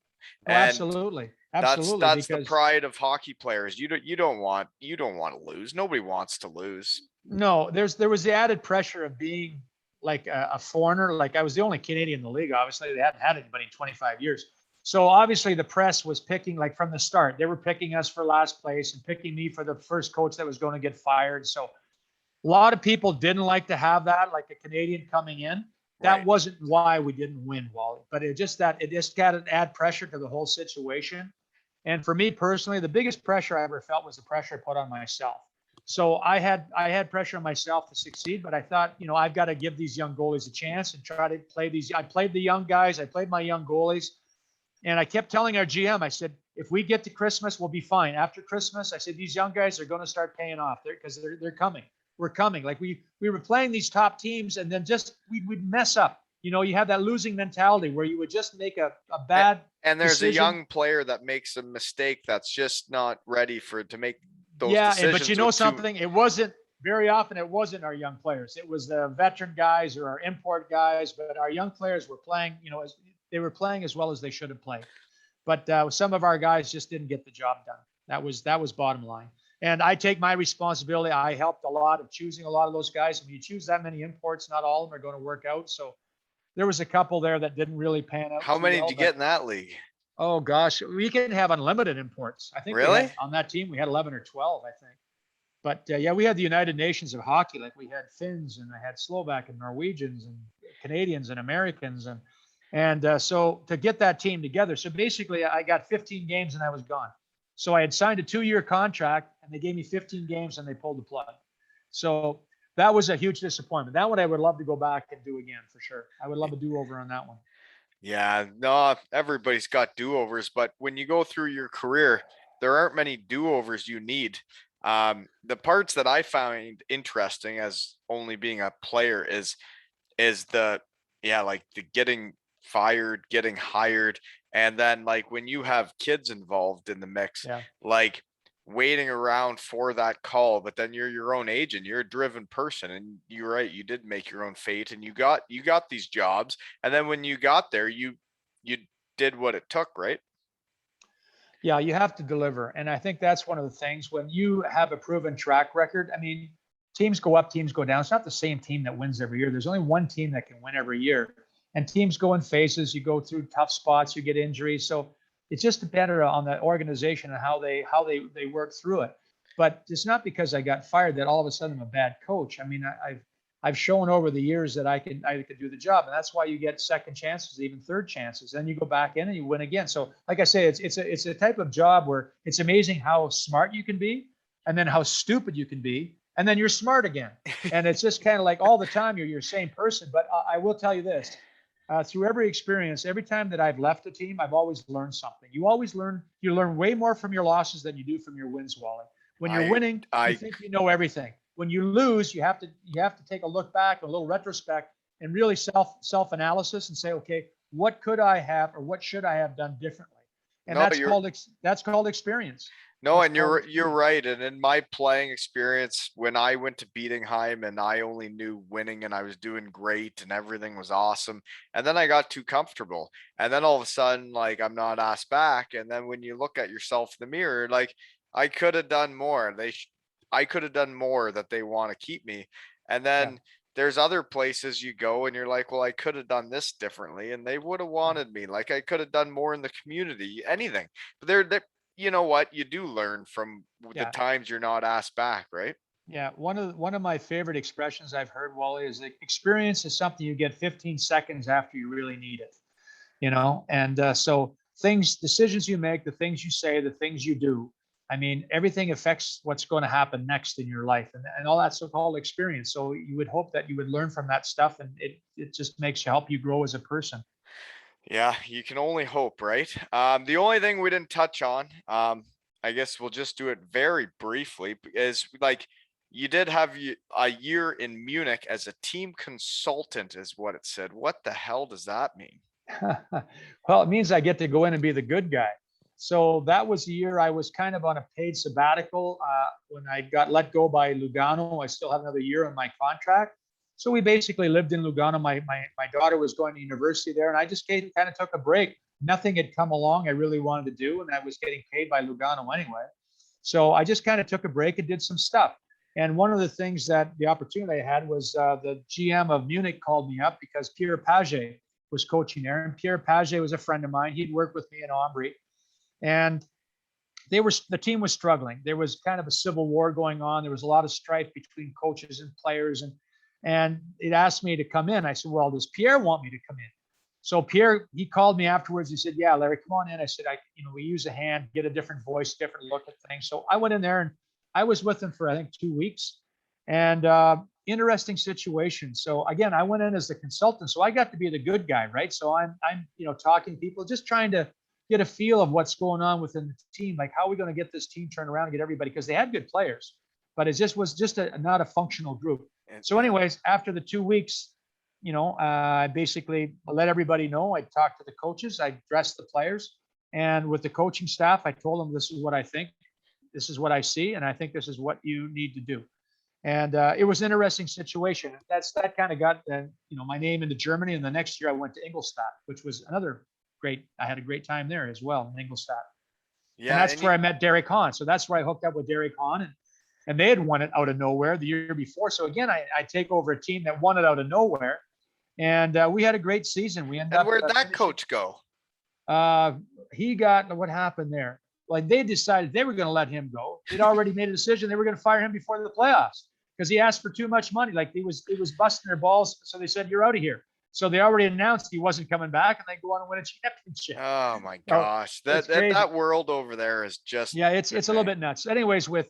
Oh, And absolutely. that's Absolutely. that's the Because pride of hockey players. You don't want to lose. Nobody wants to lose. no, there was the added pressure of being like a foreigner. Like I was the only Canadian in the league. Obviously, they hadn't had anybody in 25 years. So obviously, the press was picking like from the start. They were picking us for last place and picking me for the first coach that was going to get fired. So a lot of people didn't like to have that, like a Canadian coming in. That Right. wasn't why we didn't win, Wally. But it just got to add pressure to the whole situation. And for me personally, the biggest pressure I ever felt was the pressure I put on myself. So I had pressure on myself to succeed, but I thought, I've got to give these young goalies a chance and try to play these. I played the young guys, I played my young goalies, and I kept telling our GM, I said, if we get to Christmas, we'll be fine. After Christmas, I said, these young guys are going to start paying off there because they're coming. We're coming. Like we were playing these top teams, and then just we'd mess up. You have that losing mentality where you would just make a bad And there's a decision. young player that makes a mistake that's just not ready for to make those Yeah, but you decisions know with two. something? It wasn't very often. It wasn't our young players. It was the veteran guys or our import guys. But our young players were playing. They were playing as well as they should have played. But some of our guys just didn't get the job done. That was bottom line. And I take my responsibility. I helped a lot of choosing a lot of those guys. When you choose that many imports, not all of them are going to work out. So there was a couple there that didn't really pan out How too many did well. you But get in that league? oh gosh, we can have unlimited imports. I think we Really? had on that team we had 11 or 12. I think. But yeah, we had the United Nations of hockey. Like we had Finns and I had Slovak and Norwegians and Canadians and Americans and so to get that team together. So basically, I got 15 games and I was gone. So I had signed a 2-year contract and they gave me 15 games and they pulled the plug. So that was a huge disappointment. That one I would love to go back and do again for sure. I would love a do over on that one. Yeah, no, everybody's got do-overs, but when you go through your career, there aren't many do-overs you need. The parts that I find interesting as only being a player is the yeah, like the getting fired, getting hired, and then like when you have kids involved in the mix, Yeah. like waiting around for that call, but then you're your own agent, you're a driven person, and you're right, you did make your own fate and you got these jobs, and then when you got there, you did what it took, right? Yeah, you have to deliver. And I think that's one of the things when you have a proven track record. I mean, teams go up, teams go down. It's not the same team that wins every year. There's only one team that can win every year. And teams go in phases. You go through tough spots, you get injuries. So it's just dependent on the organization and how they work through it. But it's not because I got fired that all of a sudden I'm a bad coach. I mean, I've shown over the years that I could do the job, and that's why you get second chances, even third chances. Then you go back in and you win again. So, like I say, it's a type of job where it's amazing how smart you can be, and then how stupid you can be, and then you're smart again. And it's just kind of like all the time you're your same person. But I will tell you this: through every experience, every time that I've left a team, I've always learned something. You always learn. You learn way more from your losses than you do from your wins, Wally. When you're I winning, you I think you know everything. When you lose, you have to take a look back, a little retrospect, and really self analysis and say, okay, what could I have or what should I have done differently? And no, that's called experience. No, That's and called you're experience. right. And in my playing experience, when I went to Beatingheim and I only knew winning and I was doing great and everything was awesome, and then I got too comfortable, and then all of a sudden, like I'm not asked back. And then when you look at yourself in the mirror, like I could have done more. I could have done more that they want to keep me. And Yeah. then there's other places you go and you're like, well, I could have done this differently, and they would have Yeah. wanted me. Like I could have done more in the community, anything. But they're you know what? You do learn from the Yeah. times you're not asked back, right? Yeah. One of my favorite expressions I've heard, Wally, is that experience is something you get 15 seconds after you really need it. And so decisions you make, the things you say, the things you do, I mean, everything affects what's going to happen next in your life, and all that so-called experience. So you would hope that you would learn from that stuff, and it just makes you help you grow as a person. Yeah, you can only hope, right? The only thing we didn't touch on, I guess we'll just do it very briefly, is like you did have a year in Munich as a team consultant, is what it said. What the hell does that mean? Well, it means I get to go in and be the good guy. So that was the year I was kind of on a paid sabbatical. When I got let go by Lugano, I still have another year on my contract. So we basically lived in Lugano. My daughter was going to university there, and I just kind of took a break. Nothing had come along I really wanted to do, and I was getting paid by Lugano anyway. So I just kind of took a break and did some stuff. And one of the things that the opportunity I had was the GM of Munich called me up because Pierre Paget was coaching there. And Pierre Paget was a friend of mine. He'd worked with me in Aubry. And the team was struggling. There was kind of a civil war going on. There was a lot of strife between coaches and players. And it asked me to come in. I said, well, does Pierre want me to come in? So Pierre, he called me afterwards. He said, yeah, Larry, come on in. I said, we use a hand, get a different voice, different look at things. So I went in there and I was with him for, I think, 2 weeks. And interesting situation. So again, I went in as the consultant. So I got to be the good guy, right? So I'm talking to people, just trying to get a feel of what's going on within the team. Like, how are we going to get this team turned around and get everybody? Because they had good players, but it just was just not a functional group. So anyways, after the 2 weeks, I basically let everybody know. I talked to the coaches, I dressed the players, and with the coaching staff, I told them, this is what I think, this is what I see, and I think this is what you need to do. And it was an interesting situation. That kind of got my name into Germany. And the next year I went to Ingolstadt, which was another I had a great time there as well in Ingolstadt. Yeah, and that's where I met Derek Hahn. So that's where I hooked up with Derek Hahn, and they had won it out of nowhere the year before. So again, I take over a team that won it out of nowhere, and we had a great season. We ended up. And where'd that coach go? He got, what happened there? Like, they decided they were going to let him go. They'd already made a decision. They were going to fire him before the playoffs because he asked for too much money. Like, he was busting their balls. So they said, you're out of here. So they already announced he wasn't coming back, and they go on and win a championship. Oh my gosh. That world over there is just, yeah, it's a little bit nuts. Anyways, with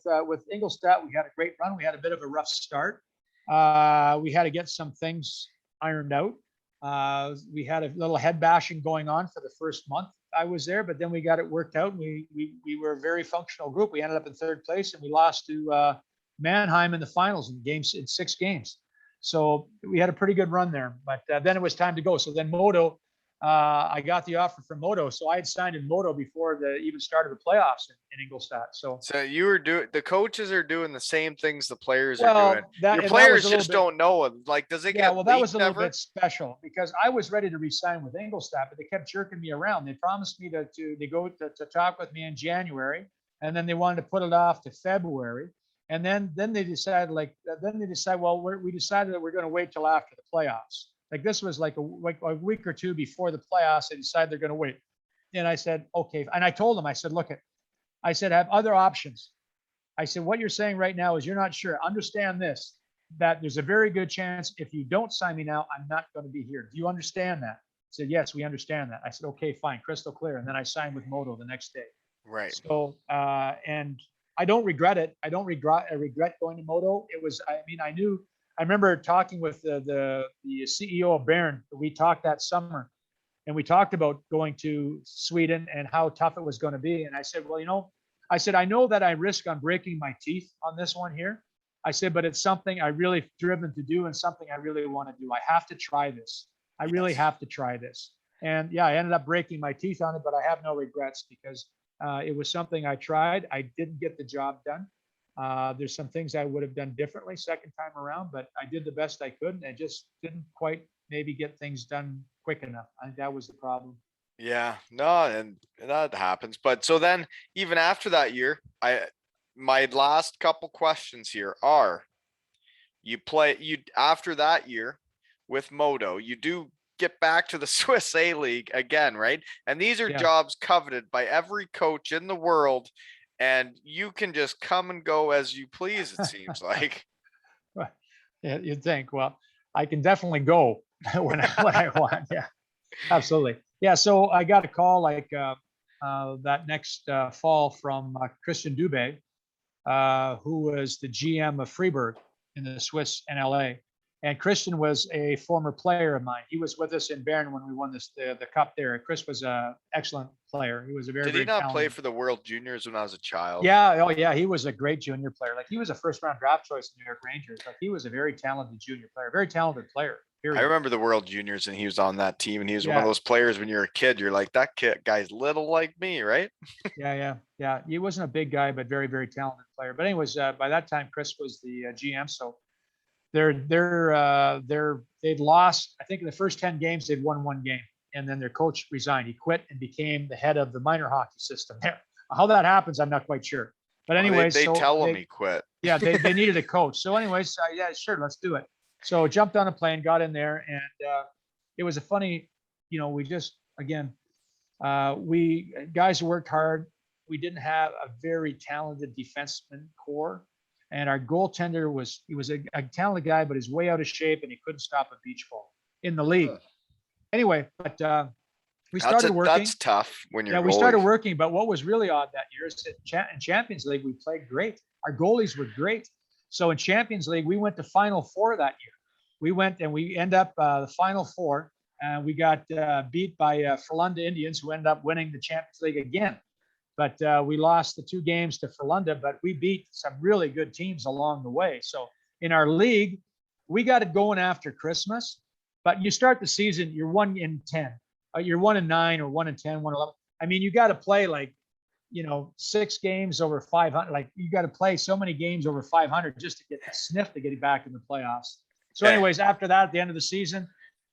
Ingolstadt, we had a great run. We had a bit of a rough start. We had to get some things ironed out. We had a little head bashing going on for the first month I was there, but then we got it worked out. We were a very functional group. We ended up in third place, and we lost to Mannheim in the finals in 6 games. So we had a pretty good run there, but then it was time to go. So then Modo, I got the offer from Modo. So I had signed in Modo before the even started the playoffs in Ingolstadt. So you were the coaches are doing the same things the players are doing. Your players just don't know it. Like, does it get? Yeah, well, that was a little bit special because I was ready to resign with Ingolstadt, but they kept jerking me around. They promised me to talk with me in January, and then they wanted to put it off to February. And then they decided, well, we decided that we're going to wait till after the playoffs. Like, this was like a week or two before the playoffs. They decided they're going to wait. And I said, okay. And I told them, I said, look, I said, I have other options. I said, what you're saying right now is you're not sure. Understand this, that there's a very good chance if you don't sign me now, I'm not going to be here. Do you understand that? I said, yes, we understand that. I said, okay, fine, crystal clear. And then I signed with Modo the next day. Right. So, and I don't regret it. I regret going to Modo. It was, I remember talking with the CEO of Bern. We talked that summer, and we talked about going to Sweden and how tough it was going to be. And I said, well, I know that I risk on breaking my teeth on this one here. I said, but it's something I really driven to do and something I really want to do. I have to try this. I really have to try this. And yeah, I ended up breaking my teeth on it, but I have no regrets because it was something I tried. I didn't get the job done. There's some things I would have done differently second time around, but I did the best I could, and I just didn't quite maybe get things done quick enough. I think that was the problem. Yeah, no, and that happens. But so then, even after that year, my last couple questions here are: after that year with Modo, you do get back to the Swiss A League again, right? And these are jobs coveted by every coach in the world, and you can just come and go as you please, it seems like. Yeah, you'd think. Well, I can definitely go when I want. Yeah, absolutely. Yeah, so I got a call that next fall from Christian Dubé, who was the GM of Freiburg in the Swiss NLA. And Christian was a former player of mine. He was with us in Bern when we won the cup there. Chris was an excellent player. He was a very Did he not talented. Play for the World Juniors when I was a child? Yeah. Oh, yeah. He was a great junior player. Like, he was a first-round draft choice in New York Rangers. Like, he was a very talented junior player, very talented player. I period. remember the World Juniors and he was on that team and he was one of Yeah, those players when you're a kid, you're like, that kid guy's little like me, right? yeah. He wasn't a big guy, but very, very talented player. But anyways, by that time, Chris was the GM. So they'd lost. I think in the first 10 games, they'd won one game, and then their coach resigned. He quit and became the head of the minor hockey system. How that happens, I'm not quite sure. But Oh, they, anyways, they so tell him they he quit. yeah they needed a coach. So anyways, yeah, sure, let's do it. So jumped on a plane, got in there, and it was a funny, we just again we guys worked hard. We didn't have a very talented defenseman core, and our goaltender was a talented guy, but he's way out of shape, and he couldn't stop a beach ball in the league. Huh. Anyway, but we That's started a working. that's tough when you're Yeah, a we started goalie. working. But what was really odd that year is that in Champions League we played great. Our goalies were great. So in Champions League we went to Final Four that year. We went and we end up the Final Four, and we got beat by Frölunda Indians, who ended up winning the Champions League again. But we lost the two games to Frölunda, but we beat some really good teams along the way. So in our league, we got it going after Christmas. But you start the season, you're 1-10, you're 1-9 or 1-10, 1-11. I mean, you got to play like 6 games over 500. Like you got to play so many games over 500 just to get the sniff to get back in the playoffs. So, Eh, anyways, after that, at the end of the season,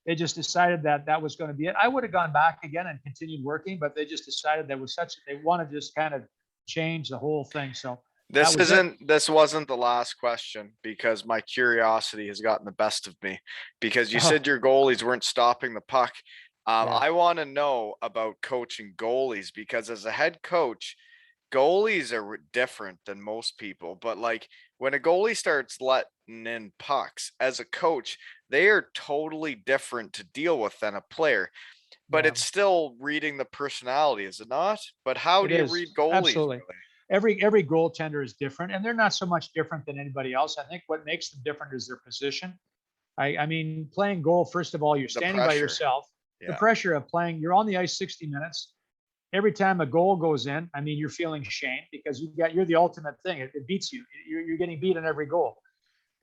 they just decided that that was going to be it. I would have gone back again and continued working, but they just decided that was they want to just kind of change the whole thing. So that was it. this wasn't the last question because my curiosity has gotten the best of me because you Oh, said your goalies weren't stopping the puck. yeah, I want to know about coaching goalies because as a head coach, goalies are different than most people. But like when a goalie starts letting in pucks as a coach, they are totally different to deal with than a player. But yeah, it's still reading the personality, is it not? But how it do you read is goalies absolutely. really? Every goaltender is different, and they're not so much different than anybody else. I think what makes them different is their position. I mean, playing goal, first of all, you're The standing by pressure. yourself. The Yeah. pressure of playing, you're on the ice 60 minutes. Every time a goal goes in, I mean, you're feeling shame because you're the ultimate thing. It beats you. You're getting beat on every goal,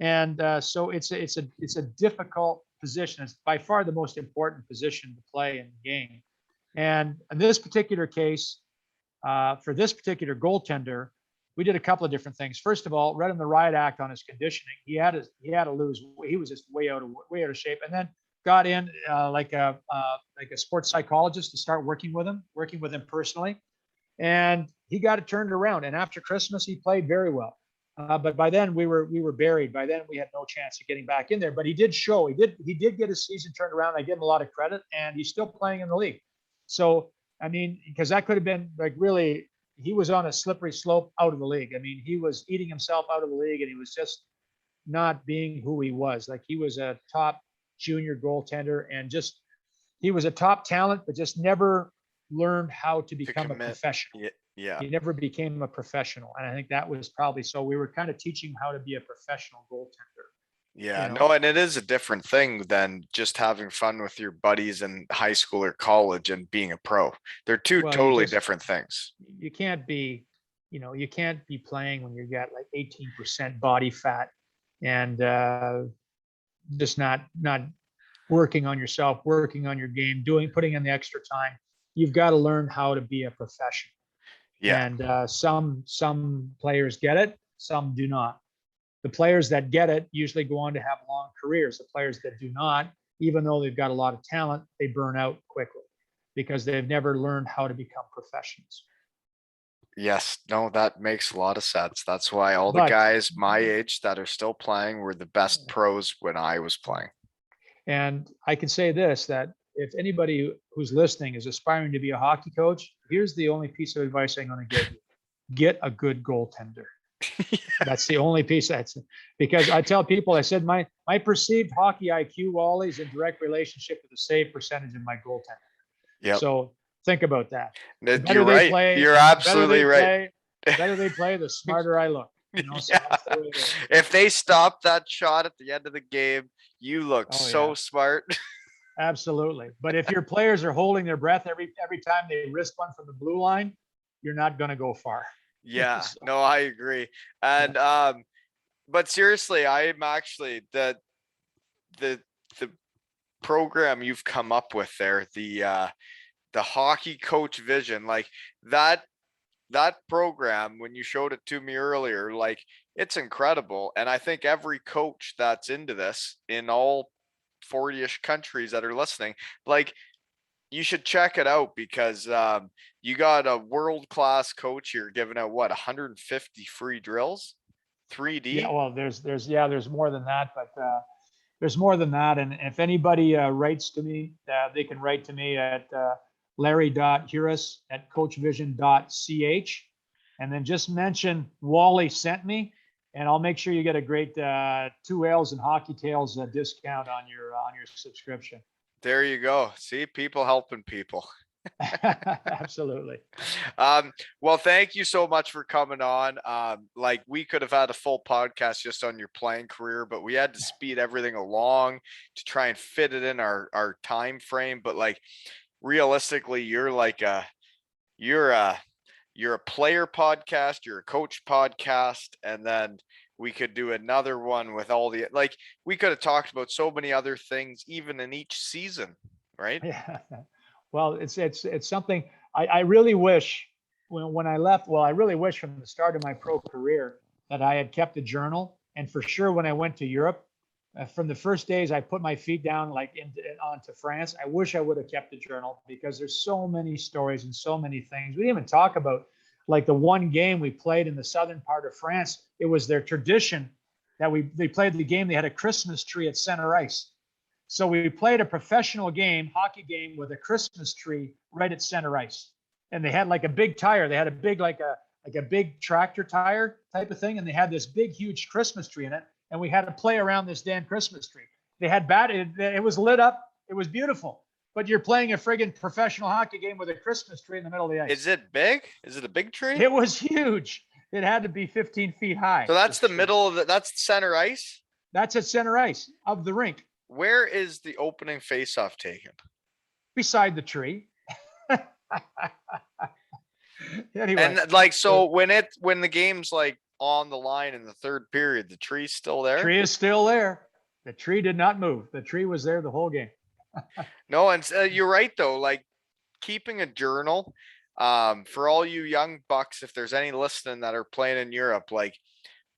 and so it's a difficult position. It's by far the most important position to play in the game. And in this particular case, for this particular goaltender, we did a couple of different things. First of all, read him the riot act on his conditioning. He had to lose. He was just way out of shape, and then got in like a sports psychologist to start working with him personally, and he got it turned around. And after Christmas, he played very well. But by then we were buried. By then we had no chance of getting back in there. But he did show. He did get his season turned around. I give him a lot of credit, and he's still playing in the league. So I mean, because that could have been like really, he was on a slippery slope out of the league. I mean, he was eating himself out of the league, and he was just not being who he was. Like he was a top junior goaltender, and just he was a top talent, but just never learned how to To become a commit. professional. Yeah. Yeah. He never became a professional, and I think that was probably so. We were kind of teaching him how to be a professional goaltender. You Yeah, know, no, and it is a different thing than just having fun with your buddies in high school or college and being a pro. They're two well, you totally just different things. you can't be, you can't be playing when you got like 18% body fat and just not working on yourself, working on your game, putting in the extra time. You've got to learn how to be a professional. Yeah. And some players get it, some do not. The players that get it usually go on to have long careers. The players that do not, even though they've got a lot of talent, they burn out quickly because they've never learned how to become professionals. Yes. No, that makes a lot of sense. That's why all the But guys my age that are still playing were the best pros when I was playing. And I can say this, that if anybody who's listening is aspiring to be a hockey coach, here's the only piece of advice I'm going to give you. Get a good goaltender. That's the only piece that's because I tell people, I said my perceived hockey IQ, Wally, is in direct relationship with the save percentage of my goaltender. Yep. So think about that. The You're better they right. play, You're the better absolutely they right. play, the smarter I look. So Yeah. that's the way it is. If they stop that shot at the end of the game, you look Oh so yeah, smart. absolutely. But if your players are holding their breath every time they risk one from the blue line, you're not going to go far. Yeah, So, no, I agree. yeah. And but seriously, I'm actually the the program you've come up with there, the hockey coach vision, like that program, when you showed it to me earlier, like it's incredible. And I think every coach that's into this in all 40-ish countries that are listening, like you should check it out because you got a world-class coach here giving out what 150 free drills, Yeah, 3D. well, there's more than that, but there's more than that. And if anybody writes to me, they can write to me at larry.huras@coachvision.ch, and then just mention Wally sent me, and I'll make sure you get a great 2 Ales and Hockey Tales discount on your subscription. There you go. See, people helping people. Absolutely. Well, thank you so much for coming on. Like we could have had a full podcast just on your playing career, but we had to speed everything along to try and fit it in our time frame. But like realistically, you're a player podcast, you're a coach podcast, and then we could do another one with all the like we could have talked about so many other things even in each season, right? Yeah. Well, it's something I really wish when I left. Well, I really wish from the start of my pro career that I had kept a journal. And for sure, when I went to Europe, from the first days I put my feet down, like onto France, I wish I would have kept a journal because there's so many stories and so many things. We didn't even talk about like the one game we played in the southern part of France. It was their tradition that they played the game. They had a Christmas tree at center ice. So we played a professional game, hockey game, with a Christmas tree right at center ice. And they had like a big tire. They had a big, like a big tractor tire type of thing. And they had this big, huge Christmas tree in it. And we had to play around this damn Christmas tree. They had it was lit up. It was beautiful. But you're playing a friggin' professional hockey game with a Christmas tree in the middle of the ice. Is it big? Is it a big tree? It was huge. It had to be 15 feet high. So that's the middle of that's center ice? That's at center ice of the rink. Where is the opening face-off taken? Beside the tree. Anyway, and like so when the game's like on the line in the third period, the tree's still there? Tree is still there. The tree did not move. The tree was there the whole game. No, and you're right though, like keeping a journal, for all you young bucks, if there's any listening that are playing in Europe, like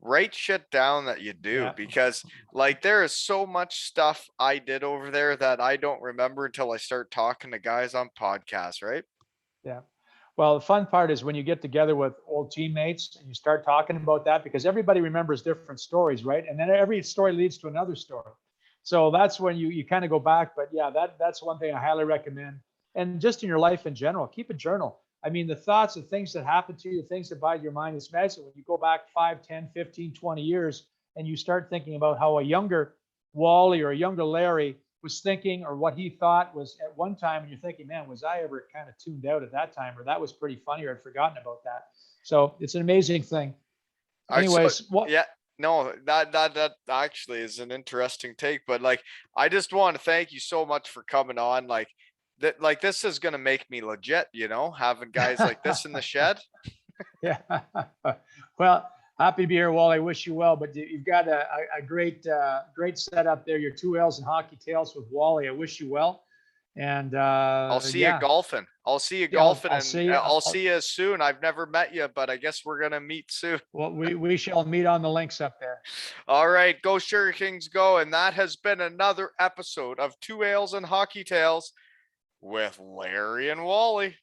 write shit down that you do, Yeah. because like there is so much stuff I did over there that I don't remember until I start talking to guys on podcasts, right? Yeah. Well, the fun part is when you get together with old teammates and you start talking about that, because everybody remembers different stories, right? And then every story leads to another story. So that's when you kind of go back. But yeah, that's one thing I highly recommend. And just in your life in general, keep a journal. I mean, the thoughts of things that happen to you, the things that bite your mind, it's magic when you go back 5, 10, 15, 20 years and you start thinking about how a younger Wally or a younger Larry was thinking, or what he thought was at one time, and you're thinking, man, was I ever kind of tuned out at that time, or that was pretty funny, or I'd forgotten about that. So it's an amazing thing. Anyways, yeah, no, that actually is an interesting take, but like I just want to thank you so much for coming on. Like that, like this is gonna make me legit, having guys like this in the shed. Yeah. Well, happy to be here, Wally. I wish you well, but you've got a great setup there. Your 2 Ales and Hockey Tales with Wally. I wish you well. And I'll see you golfing. I'll see you golfing, and I'll see you soon. I've never met you, but I guess we're gonna meet soon. Well, we shall meet on the links up there. All right, go Sugar Kings, go! And that has been another episode of 2 Ales and Hockey Tales with Larry and Wally.